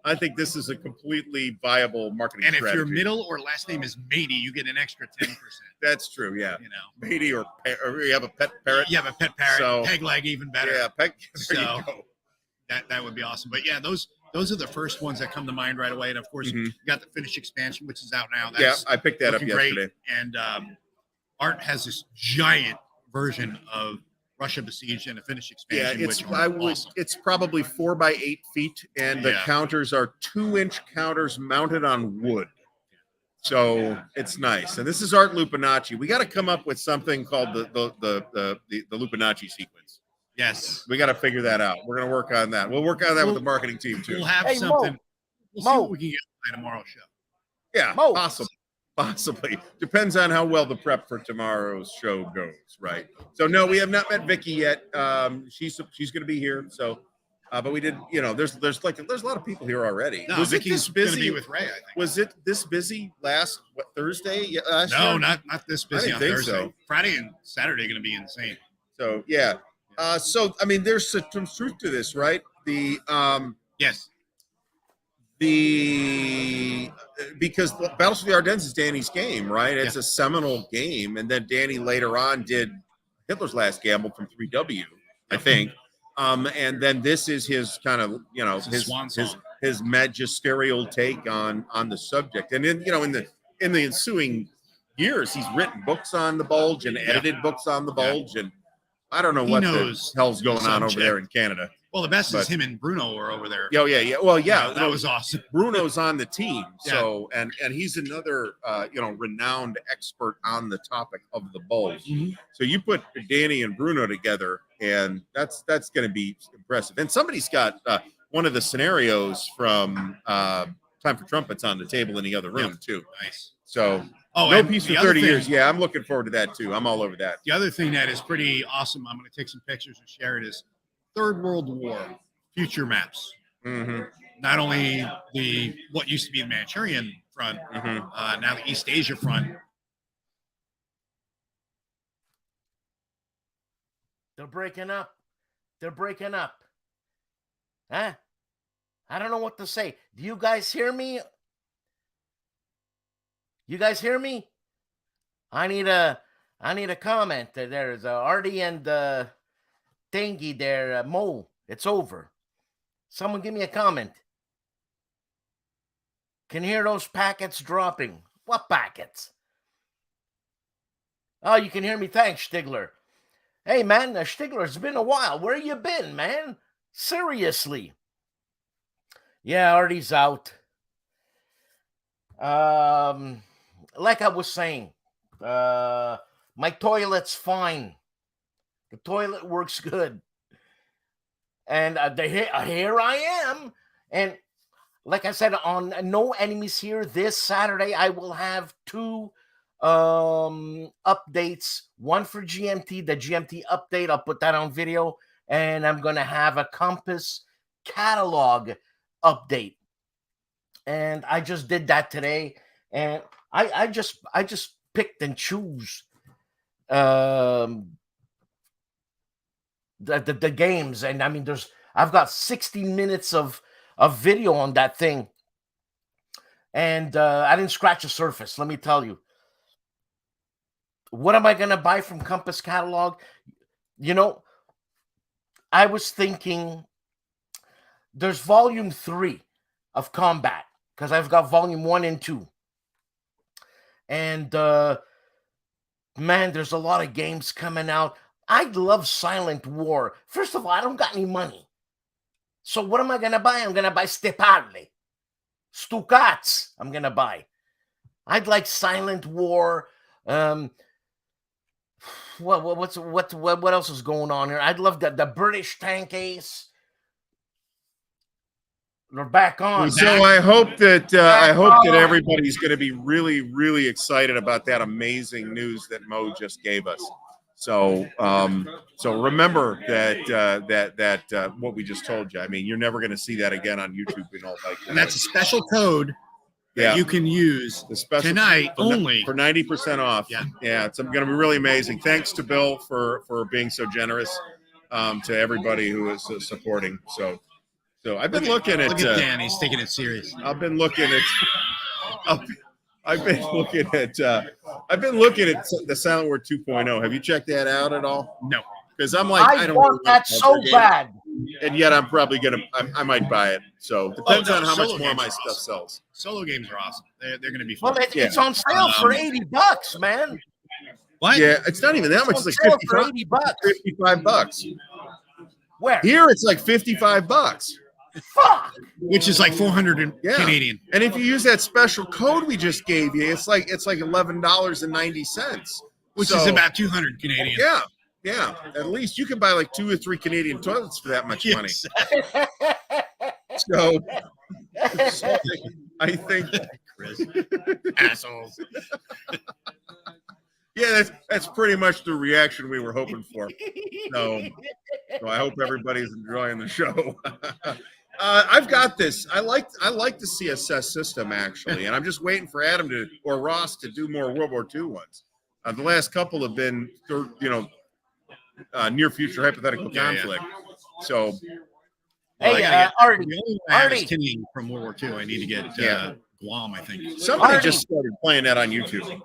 I think this is a completely viable marketing strategy. And if your middle or last name is Matey, you get an extra 10%. That's true, yeah. You know, Matey or you have a pet parrot. You have a pet parrot. So, peg leg, even better. Yeah, peg. There you go. That would be awesome. But yeah, those are the first ones that come to mind right away. And of course, you got the Finnish expansion, which is out now. That's I picked that up yesterday. Great. And Art has this giant version of Russia Besieged and a Finnish expansion. Yeah, it's probably 4 by 8 feet, and the counters are 2-inch counters mounted on wood. So it's nice. And this is Art Lupinacci. We got to come up with something called the Lupinacci sequence. Yes, we got to figure that out. We're gonna work on that. We'll work on that with the marketing team too. We'll have something. We'll see what we can get by tomorrow's show. Yeah, possibly. Depends on how well the prep for tomorrow's show goes, right? So no, we have not met Vicky yet. She's going to be here. So, but we did. There's a lot of people here already. No, was Vicky's it this busy? Gonna be with Ray, I think. Was it this busy last Thursday? No, not this busy on Thursday. So. Friday and Saturday going to be insane. So yeah. So I mean, there's some truth to this, right? Yes. Because Battles for the Ardennes is Danny's game, right? It's a seminal game, and then Danny later on did Hitler's Last Gamble from 3W, I think. And then this is his kind of his magisterial take on the subject, and then in the ensuing years, he's written books on the Bulge and edited books on the Bulge, and I don't know what the hell's going on over there in Canada. Well, the best is him and Bruno were over there. Yeah. Well, yeah, that was awesome. Bruno's on the team, so and he's another renowned expert on the topic of the Bulge. So you put Danny and Bruno together, and that's going to be impressive. And somebody's got one of the scenarios from Time for Trumpets on the table in the other room too. Nice. So. No Peace for 30 years. Yeah, I'm looking forward to that too. I'm all over that. The other thing that is pretty awesome, I'm going to take some pictures and share it, is Third World War future maps. Not only what used to be the Manchurian front, now the East Asia front. They're breaking up. Huh? I don't know what to say. Do you guys hear me? You guys hear me? I need a comment. There's Artie and Thingy there. Mo, it's over. Someone give me a comment. Can hear those packets dropping. What packets? Oh, you can hear me. Thanks, Stigler. Hey, man, Stigler, it's been a while. Where you been, man? Seriously. Yeah, Artie's out. Like I was saying, my toilet's fine. The toilet works good. And here I am. And like I said, on No Enemies Here this Saturday, I will have 2 updates. One for GMT, the GMT update. I'll put that on video. And I'm going to have a Compass catalog update. And I just did that today. And I just picked and choose the games. And I mean, I've got 60 minutes of video on that thing. And I didn't scratch the surface, let me tell you. What am I going to buy from Compass catalog? You know, I was thinking there's volume 3 of Combat, because I've got volume 1 and 2. And man, there's a lot of games coming out. I love Silent War. First of all, I don't got any money. So what am I going to buy? I'm going to buy Steparle. Stucats I'm going to buy. I'd like Silent War. What else is going on here? I'd love the British Tank Ace. They're back on. So I hope that everybody's going to be really, really excited about that amazing news that Mo just gave us. So remember that what we just told you. I mean, you're never going to see that again on YouTube. And that's a special code that you can use tonight only for 90% off. Yeah, it's going to be really amazing. Thanks to Bill for being so generous to everybody who is supporting. So I've been looking at Dan. He's taking it serious. I've been looking at the Silent War 2.0. Have you checked that out at all? No, because I'm like, I don't want that so bad. And yet I'm probably I might buy it. So depends on how much more my stuff sells. Solo games are awesome. They're going to be fun. Well, it's on sale for $80, man. What? Yeah, it's not even that much. It's like $55. Where? Here it's like $55. Fuck. Which is like 400 Canadian. And if you use that special code we just gave you, it's like $11.90, which is about 200 Canadian. Yeah. At least you can buy like 2 or 3 Canadian toilets for that much money. So I think Chris, assholes. Yeah, that's pretty much the reaction we were hoping for. So I hope everybody's enjoying the show. I've got this. I like the CSS system actually, and I'm just waiting for Adam or Ross to do more World War II ones. The last couple have been, near future hypothetical conflict. Yeah. So, hey, Artie, from World War II. I need to get Guam. I think somebody just started playing that on YouTube.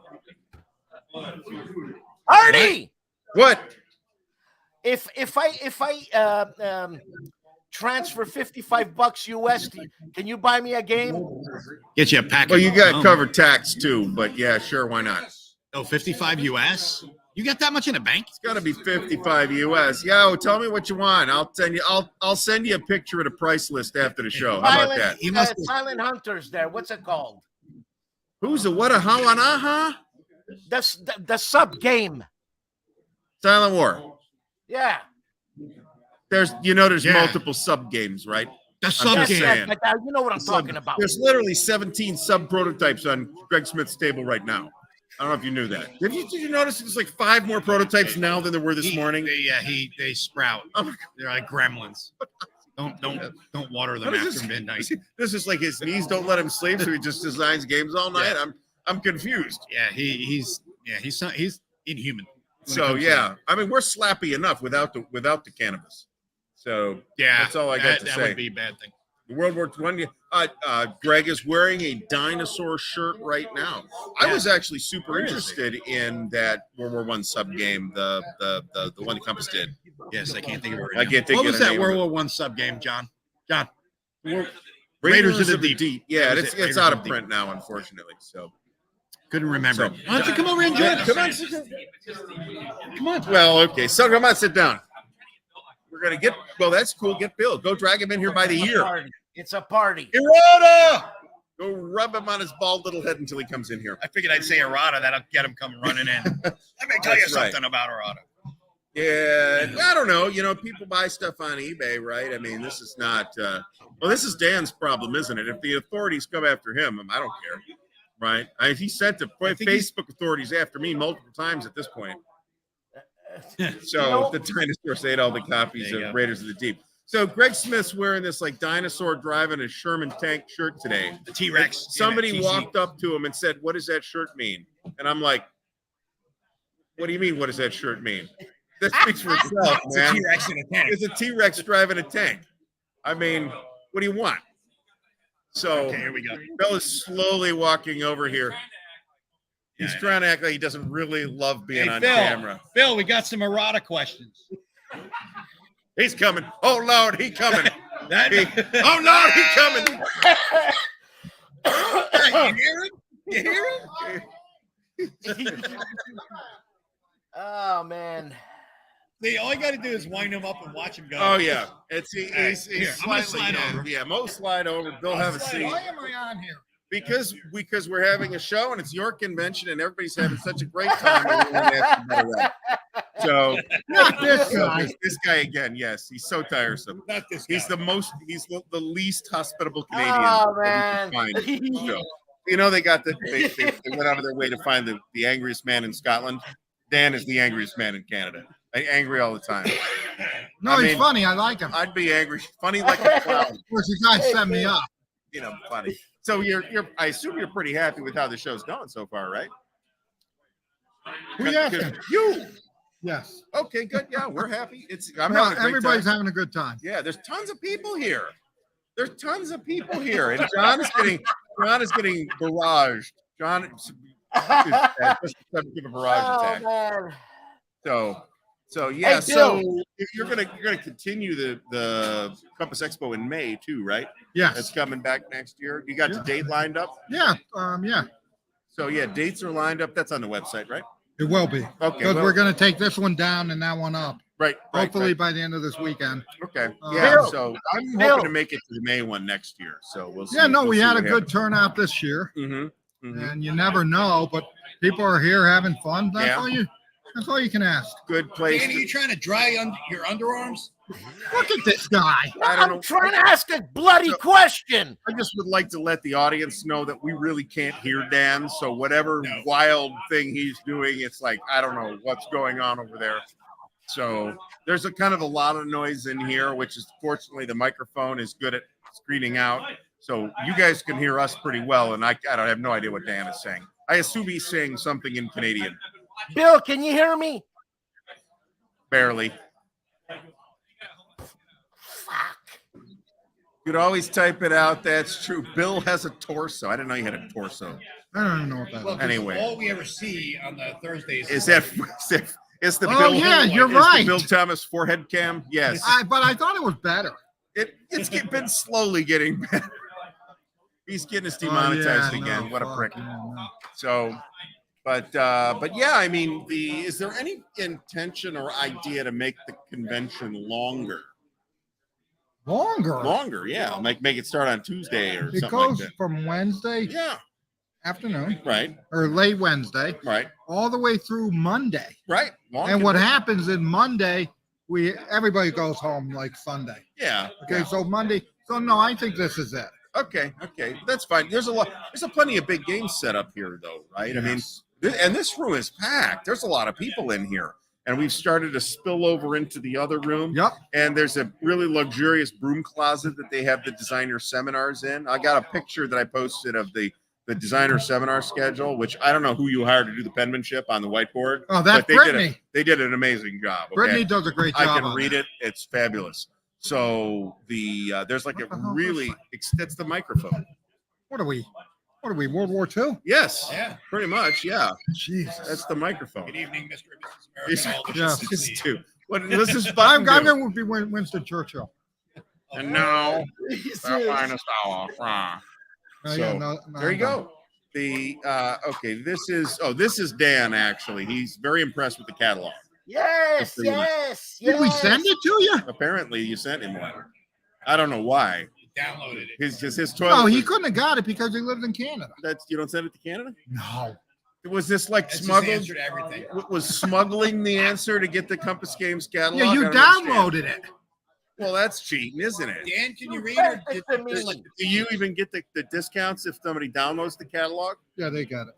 Artie, what? If I transfer $55 US, can you buy me a game? Get you a pack. Well, you got covered tax too, but yeah, sure, why not? Oh, 55 US. You got that much in a bank? It's got to be 55 US. Yo, tell me what you want. I'll send you a picture of the price list after the show. How about that? Silent Hunters there. What's it called? Who's the what a hawanaha? The sub game. Silent War. Yeah. There's multiple sub games, right? The sub game. You know what I'm talking about. There's literally 17 sub prototypes on Greg Smith's table right now. I don't know if you knew that. Did you notice there's like 5 more prototypes now than there were this morning? They sprout. They're like gremlins. Don't water them after midnight. This is like his knees don't let him sleep, so he just designs games all night. Yeah. I'm confused. Yeah, he's inhuman. So yeah, I mean we're slappy enough without the cannabis. So yeah, that's all I got to say. That would be a bad thing. World War I. Greg is wearing a dinosaur shirt right now. I was actually super interested in that World War I sub game, the one that Compass did. Yes, I can't think of it. I can't think. What was that World War I sub game, John? Raiders of the Deep. Yeah, it's out of print now, unfortunately. So couldn't remember. Why don't you come over and join us? Come on. Well, okay. So come on, sit down. We're gonna get. Well, that's cool. Get Bill. Go drag him in here by the ear. It's a party. Irada! Go rub him on his bald little head until he comes in here. I figured I'd say errata. That'll get him coming running in. Let me tell you something about errata. Yeah, I don't know. You know, people buy stuff on eBay, right? I mean, this is not. Well, this is Dan's problem, isn't it? If the authorities come after him, I don't care, right? If he sent the Facebook authorities after me multiple times at this point. So the dinosaurs ate all the copies of Raiders of the Deep. So Greg Smith's wearing this like dinosaur driving a Sherman tank shirt today. The T-Rex. Somebody walked up to him and said, "What does that shirt mean?" And I'm like, "What do you mean? What does that shirt mean?" That speaks for itself, man. It's a T-Rex in a tank. It's a T-Rex driving a tank. I mean, what do you want? So okay, here we go. Bill is slowly walking over here. He's trying to act like he doesn't really love being on camera. Bill, we got some errata questions. He's coming. Oh, Lord, he's coming. Oh, Lord, he's coming. You hear him? You hear him? Oh, man. See, all you got to do is wind him up and watch him go. Oh, yeah. He's here, slightly, slide over. Yeah, Mo slide over. Bill, have a seat. Why am I on here? Because we're having a show and it's your convention and everybody's having such a great time. And we want to ask you about that. So Not this guy. This guy again, yes, he's so tiresome. Not this guy. He's the least hospitable Canadian. Oh, that man. you can find. So, you know, they went out of their way to find the angriest man in Scotland. Dan is the angriest man in Canada. Angry all the time. No, he's funny. I like him. I'd be angry, funny like a clown. Of course, you guys set me up. You know, funny. So I assume you're pretty happy with how the show's going so far, right? Who you asking? You. Yes. Okay, good. Yeah, we're happy. Everybody's having a good time. Yeah, there's tons of people here. There's tons of people here, and John is getting barraged. John is just a barrage attack. Man. So yeah. Hey, Bill. So you're gonna continue the Compass Expo in May too, right? Yes. It's coming back next year. You got the date lined up? Yeah. Yeah. So yeah, dates are lined up. That's on the website, right? It will be. Okay. Because we're going to take this one down and that one up. Right. Hopefully by the end of this weekend. Okay. Uh, Yeah. Bill, So I'm Bill. hoping to make it to the May one next year. So we'll see. Yeah, no, we'll we see had a what good happens. turnout this year. Mm-hmm. Mm-hmm. And you never know, but people are here having fun. That's all you can ask. Good place. Dan, are you trying to dry your underarms? Look at this guy. I don't know. I'm trying to ask a bloody question. I just would like to let the audience know that we really can't hear Dan. So whatever wild thing he's doing, it's like, I don't know what's going on over there. So there's a kind of a lot of noise in here, which is fortunately the microphone is good at screening out. So you guys can hear us pretty well. And I have no idea what Dan is saying. I assume he's saying something in Canadian. Bill, can you hear me? Barely. Fuck. You'd always type it out. That's true. Bill has a torso. I didn't know you had a torso. I don't even know what that Well, is. 'cause Anyway. all we ever see on the Thursdays Is the Oh, Bill? yeah, you're is right. The Bill Thomas forehead cam. Yes. But I thought it was better. It's been slowly getting better. He's getting us demonetized again. What a prick. Yeah, no. So, but yeah, I mean, is there any intention or idea to make the convention longer? Longer, yeah. Make it start on Tuesday or It something goes like that. from Wednesday Yeah, afternoon right, or late Wednesday right, all the way through Monday. right. Long And what convention. happens in Monday, everybody goes home like Sunday. Yeah. Okay, yeah. so Monday. So no, I think this is it. Okay, that's fine. There's plenty of big games set up here, though, right? Yes. I mean, and this room is packed. There's a lot of people in here, and we've started to spill over into the other room. Yep. And there's a really luxurious broom closet that they have the designer seminars in. I got a picture that I posted of the designer seminar schedule, which I don't know who you hired to do the penmanship on the whiteboard. Oh, that's but Brittany. They did an amazing job. Okay? Brittany does a great job. I can on read that. it. It's fabulous. So there's like What a the hell is really that's the microphone. What are we? World War II? Yes. Yeah. Pretty much. Yeah. Jesus. That's the microphone. Good evening, Mr. and Mrs. America. Yeah. This is two. What this is I'm fucking do. going to be Winston Churchill. And now the finest hour. Ah. Yeah, So, no, There you go. Okay, this is Dan actually. He's very impressed with the catalog. Yes, Pretty much. yes, Did we yes. send it to you? Apparently you sent him one. I don't know why. Downloaded it. His toilet. No, he was- couldn't have got it because he lives in Canada. you don't send it to Canada? No. Was this like That's his smuggled? answer to everything. Was smuggling the answer to get the Compass Games catalog? Yeah, you I don't understand. downloaded it. Well, that's cheating, isn't it? Dan, can you read or It's to me. Do you even get the discounts if somebody downloads the catalog? Yeah, they got it.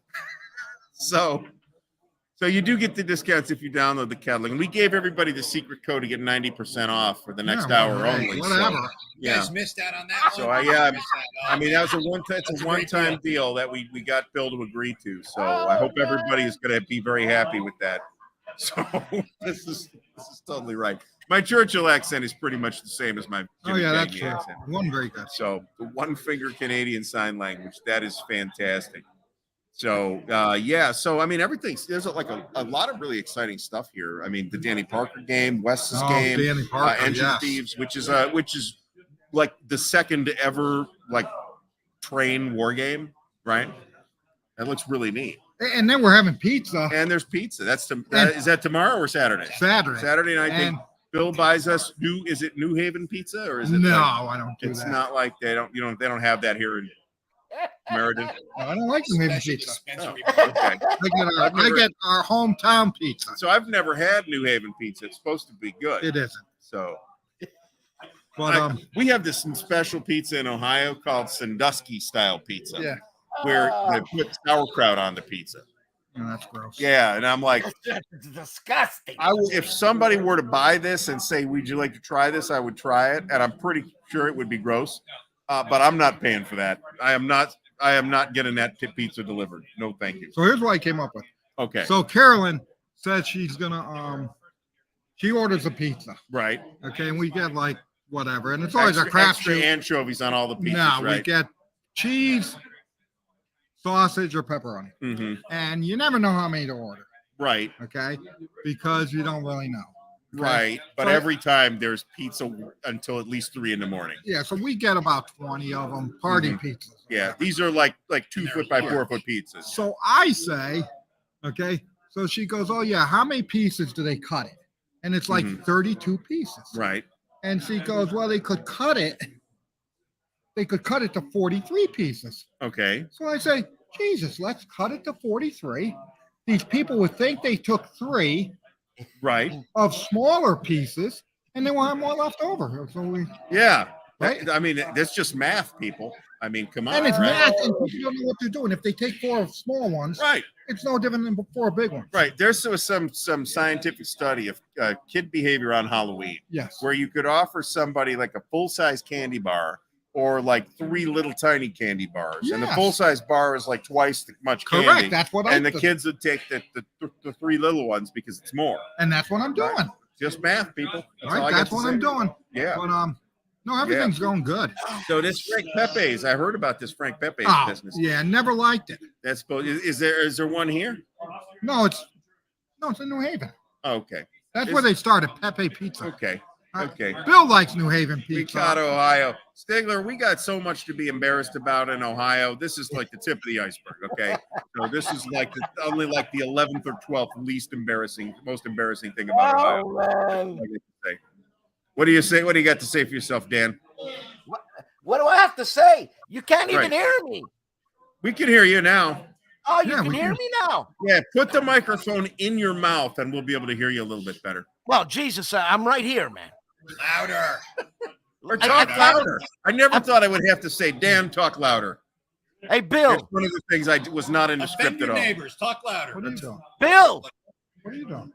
So you do get the discounts if you download the catalog. And we gave everybody the secret code to get 90% off for the next Yeah, hour well, only. hey, so, whatever. You yeah. guys missed out on that So one? I mean, that was a That's a great one-time deal that we got Bill to agree to. So I hope everybody is going to be very happy with that. So this is totally right. My Churchill accent is pretty much the same as my Oh yeah, that's Jimmy true. accent. One very good. So the one finger Canadian sign language, that is fantastic. So yeah, so I mean there's a lot of really exciting stuff here. I mean the Danny Parker game, Wes's game, Danny Parker, Engine yes. Thieves, which is like the second ever like train war game, right? That looks really neat. And then we're having pizza And there's pizza. Is that tomorrow or Saturday? Saturday. Saturday night. And Bill buys us is it New Haven pizza or is it? no, like- I don't do it's that. not like they don't have that here in Meriden. No, I don't like New Haven Special pizza. dispensary. Okay. I get our hometown pizza. So I've never had New Haven pizza. It's supposed to be good. It isn't. So But we have this special pizza in Ohio called Sandusky style pizza. yeah, Where they put sauerkraut on the pizza. no, that's gross. Yeah, and I'm like, It's disgusting. if somebody were to buy this and say, "Would you like to try this?" I would try it, and I'm pretty sure it would be gross. But I'm not paying for that. I am not getting that pizza delivered. No, thank you. So here's what I came up with. Okay. So Carolyn said she's gonna she orders a pizza. Right. Okay, and we get like whatever, and it's always a craft extra anchovies on all the pizzas. No, we right? get cheese, sausage, or pepperoni, and you never know how many to order. Right. Okay, because you don't really know. Okay? Right. But So- every time there's pizza until at least 3 in the morning. Yeah, so we get about 20 of them, party pizzas. Yeah. These are like 2 foot by 4 foot pizzas. So I say, okay, so she goes, oh yeah, how many pieces do they cut it? And it's like 32 pieces. Right. And she goes, well, they could cut it to 43 pieces. Okay. So I say, Jesus, let's cut it to 43. These people would think they took 3 Right. of smaller pieces, and then we'll have more left over. So we, Yeah. Right. I mean, that's just math, people. I mean, come on. and it's right? math, and people don't know what they're doing. If they take 4 of small ones, Right. it's no different than 4 big ones. Right. There's some scientific study of kid behavior on Halloween Yes. where you could offer somebody like a full-size candy bar or like 3 little tiny candy bars. And the Yes. full-size bar is like twice the much Correct. candy. That's what I And the think. kids would take the 3 little ones because it's more. And that's what I'm doing. Right. Just math, people. That's all I Right. got That's to what say. I'm doing. Yeah. But no, everything's going good. So this Frank Pepe's, I heard about this Frank Pepe's Oh, business. yeah, never liked it. That's is there one here? No, it's in New Haven. Okay. That's where they started Pepe Pizza. Okay. Okay. Bill likes New Haven We pizza. got Ohio. Stigler, we got so much to be embarrassed about in Ohio. This is like the tip of the iceberg, okay? So this is like only like the 11th or 12th most embarrassing thing about Ohio. Man. What do you say? What do you got to say for yourself, Dan? What do I have to say? You can't even Right. hear me. We can hear you now. Oh, you Yeah, can we hear can. me now. Yeah, put the microphone in your mouth and we'll be able to hear you a little bit better. Well, Jesus, I'm right here, man. Louder. Or I- talk I- louder. I never thought I would have to say, Dan, talk louder. Hey, Bill. It's one of the things I was not in the Offend script your at all. neighbors. Talk louder. What are you doing? Bill. What are you doing?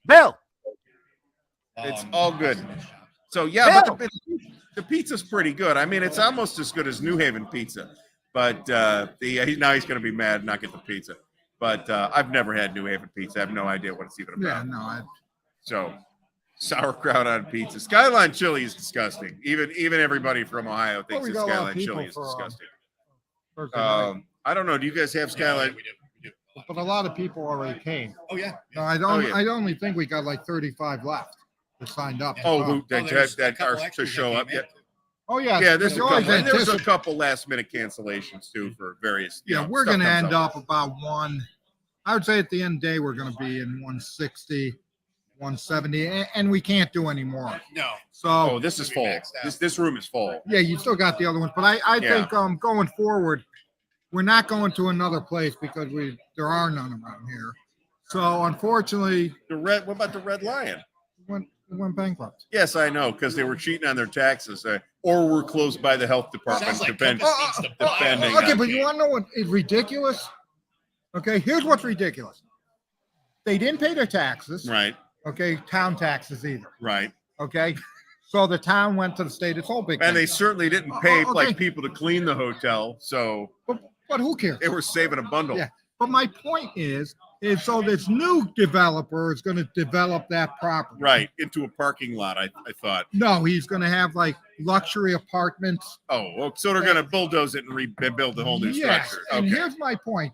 Bill. It's all good. So yeah, Bill. but the pizza's pretty good. I mean, it's almost as good as New Haven pizza. But now he's going to be mad and not get the pizza. But I've never had New Haven pizza. I have no idea what it's even about. Yeah, no, So sauerkraut on pizza. Skyline chili is disgusting. Even everybody from Ohio thinks we that got a lot of Skyline chili people is for, disgusting. Thursday night. I don't know. Do you guys have Skyline? We do. But a lot of people already came. Oh, yeah. No, I yeah. only think we got like 35 left that signed up. Oh, there's a that couple are to extras show that up came yet? in. Oh yeah, Yeah, there's a always couple. And there's a anticipate- couple last minute cancellations too for various. Yeah, we're going to end up about I would say at the end of the day, we're going to be in 160. 170, and we can't do any more. No. So Oh, this is full. This room is full. yeah, you still got the other ones, but I think going forward, we're not going to another place because there are none around here. So unfortunately, What about the Red Lion? went bankrupt. Yes, I know, because they were cheating on their taxes, or were closed by the health department. Depending. Okay, but you want to know what is ridiculous? Okay, here's what's ridiculous. They didn't pay their taxes. Right. Okay, town taxes either. Right. Okay, so the town went to the state. It's all big. And thing. they certainly didn't pay okay. like people to clean the hotel, so But who cares? they were saving a bundle. Yeah. But my point is so this new developer is going to develop that property. Right, into a parking lot, I thought. No, he's going to have like luxury apartments. Oh, well, so they're going to bulldoze it and rebuild the whole new structure. And Okay. here's my point.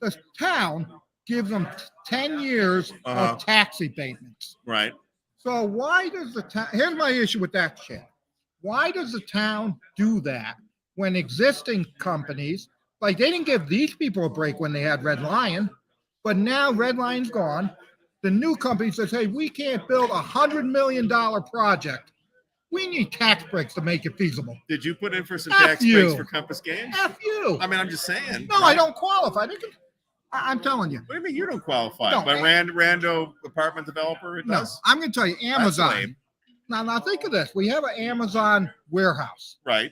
The town gives them 10 years of tax abatements. Right. So why does the town, here's my issue with that shit. Why does the town do that when existing companies, like they didn't give these people a break when they had Red Lion, but now Red Lion's gone. The new company says, hey, we can't build $100 million project. We need tax breaks to make it feasible. Did you put in for some F tax you. breaks for Compass Games? F you. I mean, I'm just saying. No, I don't qualify. I'm telling you. What do you mean you don't qualify? No, But Rando apartment developer, it No, does? I'm going to tell you, That's Amazon. lame. Now think of this. We have an Amazon warehouse. Right.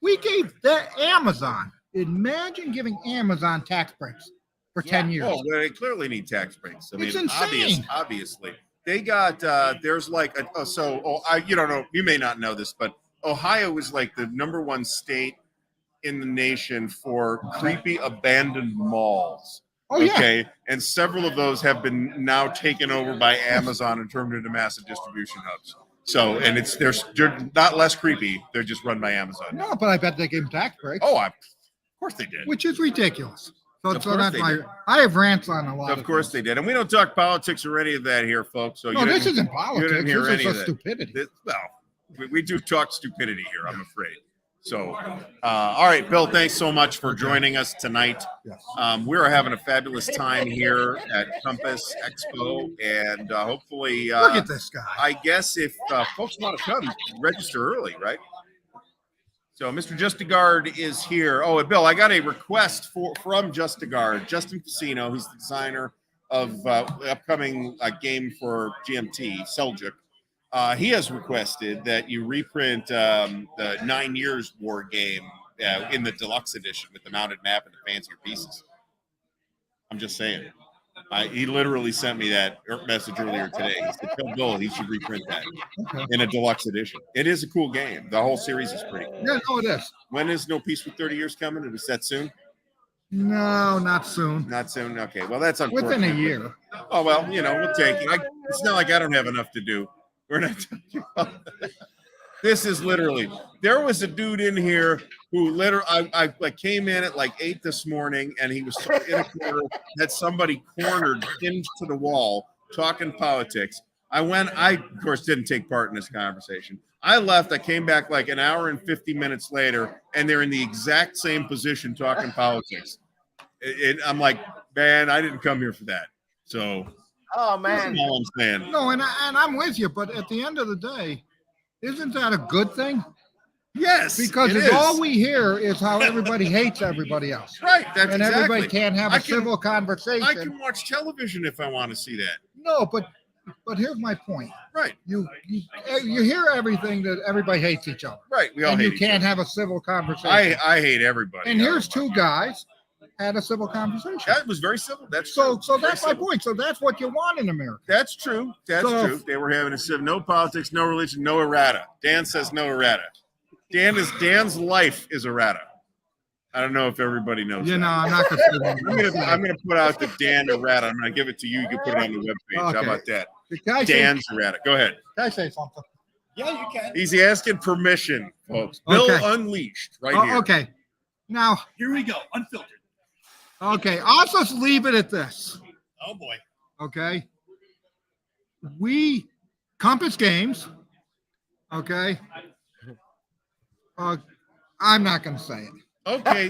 We gave that Amazon. Imagine giving Amazon tax breaks for 10 years. Oh, well, they clearly need tax breaks. I mean, It's insane. Obviously. They got, there's like, you don't know, you may not know this, but Ohio is like the #1 state in the nation for creepy abandoned malls. Oh, yeah. Okay. And several of those have been now taken over by Amazon and turned into massive distribution hubs. So, and they're not less creepy. They're just run by Amazon. No, but I bet they gave them tax breaks. Oh, of course they did. Which is ridiculous. So Of course that's they my. did. I have rants on a lot. Of course they did. And we don't talk politics or any of that here, folks. So No, this isn't politics. didn't hear This any is of just that. stupidity. We do talk stupidity here, I'm afraid. So, all right, Bill, thanks so much for joining us tonight. Yes. We are having a fabulous time here at Compass Expo, and hopefully, Look at this guy. I guess if folks want to come, register early, right? So, Mr. Justigard is here. Oh, and Bill, I got a request from Justigard, Justin Casino. He's the designer of the upcoming game for GMT, Seljuk. He has requested that you reprint the 9 Years War game in the deluxe edition with the mounted map and the fancier pieces. I'm just saying. He literally sent me that message earlier today. He said, tell Bill he should reprint that in a deluxe edition. It is a cool game. The whole series is pretty cool. Yeah, no, it is. When is No Peace for 30 Years coming? Is that soon? No, not soon. Not soon? Okay. Well, that's unfortunate. Within a year. Oh, well, we'll take it. It's not like I don't have enough to do. We're not talking about that. This is literally, there was a dude in here who literally, I came in at like 8 this morning and he was in a corner, had somebody cornered, pinned to the wall, talking politics. I of course, didn't take part in this conversation. I left, I came back like an hour and 50 minutes later, and they're in the exact same position talking politics. I'm like, man, I didn't come here for that. So, oh, man. that's all I'm saying. No, and I'm with you, but at the end of the day, isn't that a good thing? Yes, because it is. all we hear is how everybody hates everybody else. Right, that's and exactly. everybody can't have a civil conversation. I can watch television if I want to see that. No, but here's my point. Right. You hear everything that everybody hates each other. Right. We all and hate you each can't other. have a civil conversation. I hate everybody. And here's two guys had a civil conversation. That was very civil. That's so true. so Very that's my civil. point. So that's what you want in America. That's true. That's true. They were having a civil, no politics, no religion, no errata. Dan says no errata. Dan's life is errata. I don't know if everybody knows. You that. know, I'm not going to. I'm gonna put out the Dan errata. I'm gonna give it to you. You can put it on the webpage. Okay. How about that? Can I Dan's errata. Go ahead. Can I say something? Yeah, you can. He's asking permission, folks. Bill Okay. Unleashed, right here. Okay. Now, Here we go. Unfiltered. okay, I'll just leave it at this. Oh boy. Okay. Compass Games. Okay. I'm not going to say it. Okay,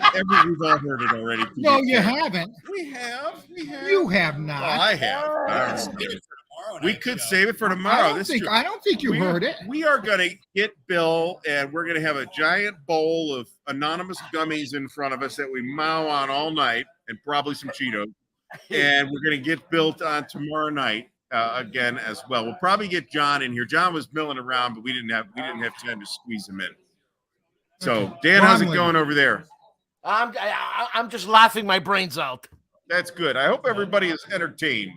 we've all heard it already. No, you haven't. We have. You have not. Oh, I have. Get it for We could save it for tomorrow. I don't think you heard it. We are going to get Bill, and we're going to have a giant bowl of anonymous gummies in front of us that we mow on all night, and probably some Cheetos. And we're going to get Bill on tomorrow night again as well. We'll probably get John in here. John was milling around, but we didn't have time to squeeze him in. So, Dan, how's it going over there? I'm just laughing my brains out. That's good. I hope everybody is entertained.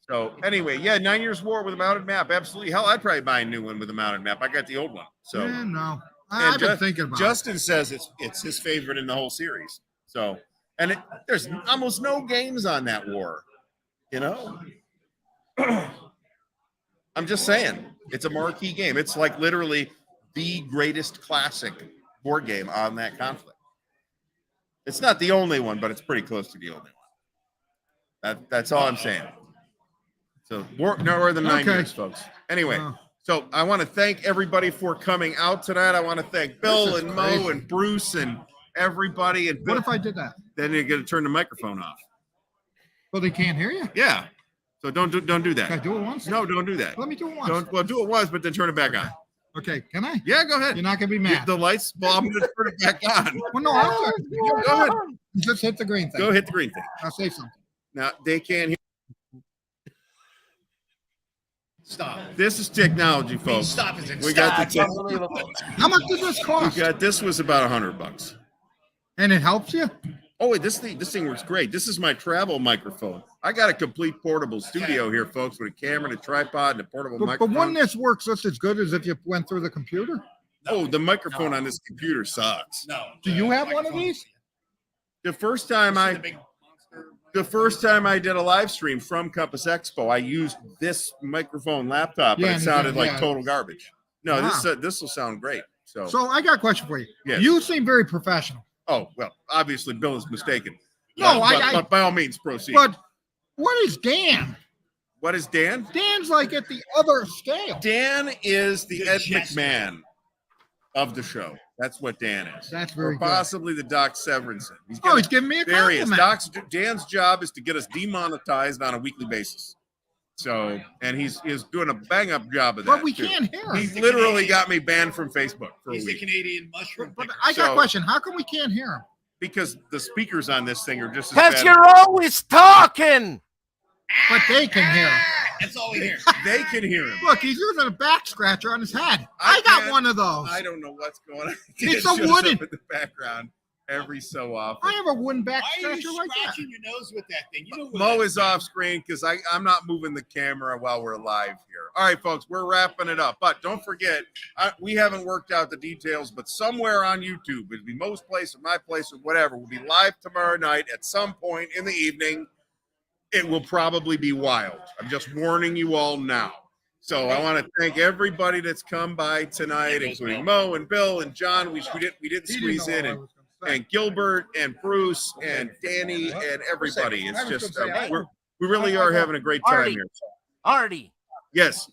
So anyway, yeah, 9 Years War with a mounted map. Absolutely. Hell, I'd probably buy a new one with a mounted map. I got the old one. So no. I've been thinking about Justin says it's his favorite in the whole series. So there's almost no games on that war. You know? I'm just saying. It's a marquee game. It's like literally the greatest classic board game on that conflict. It's not the only one, but it's pretty close to the only one. That's all I'm saying. So no more than 9 years, folks. Anyway, so I want to thank everybody for coming out tonight. I want to thank Bill and Mo and Bruce and everybody. And what if I did that? Then you're going to turn the microphone off. Well, they can't hear you. Yeah. So don't do that. Can I do it once? No, don't do that. Let me do it once. Do it once, but then turn it back on. Okay, can I? Yeah, go ahead. You're not gonna be mad. The lights. Well, I'm gonna turn it back on. Well, no, go ahead. Just hit the green thing. Go hit the green thing. I'll say something. Now they can't hear. Stop. This is technology, folks. Stop. We got the How much did this cost? This was about $100. And it helps you? Oh wait, this thing works great. This is my travel microphone. I got a complete portable studio here, folks, with a camera, and a tripod, and a portable microphone. But wouldn't this work just as good as if you went through the computer? Oh, the microphone on this computer sucks. No. Do you have one of these? The first time I did a live stream from Compass Expo, I used this microphone laptop, and it sounded like total garbage. No, this will sound great. So I got a question for you. Yes. You seem very professional. Oh, well, obviously Bill is mistaken. No, but by all means, proceed. But what is Dan? What is Dan? Dan's like at the other scale. Dan is the Ed McMahon of the show. That's what Dan is. That's very or possibly the Doc Severinsen. He's giving me a compliment. There he is. Dan's job is to get us demonetized on a weekly basis. So, and he's doing a bang-up job of that. But we can't hear him. He's literally got me banned from Facebook for a week. He's the Canadian mushroom. But I got a question. How come we can't hear him? Because the speakers on this thing are just as bad. Because you're always talking. But they can hear him. That's all we hear. They can hear him. Look, he's using a back scratcher on his head. I got one of those. I don't know what's going on. It's a wooden. In the background every so often. I have a wooden back Why are you scratcher like that. scratching your nose with that thing? You know what Mo is off screen because I'm not moving the camera while we're live here. All right, folks, we're wrapping it up. But don't forget, we haven't worked out the details, but somewhere on YouTube, it'll be Mo's place or my place or whatever, we'll be live tomorrow night at some point in the evening. It will probably be wild. I'm just warning you all now. So I want to thank everybody that's come by tonight, including Mo and Bill and John. We didn't squeeze in, and Gilbert and Bruce and Danny and everybody. It's just we really are having a great time here. Artie. Yes.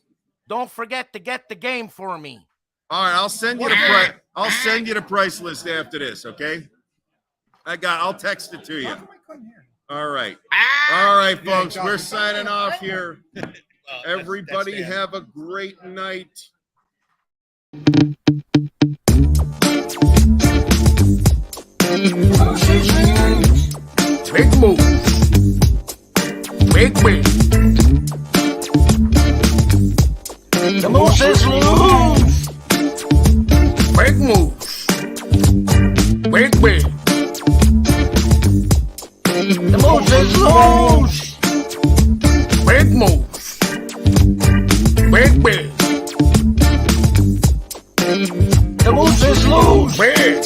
Don't forget to get the game for me. All right, I'll send you the price. I'll send you the price list after this. Okay. I'll text it to you. All right. All right, folks. We're signing off here. Everybody have a great night. Big move. Big. The moose is loose. Big moves. Big. The moose is loose. Big moves. Big. The moose is loose. Big.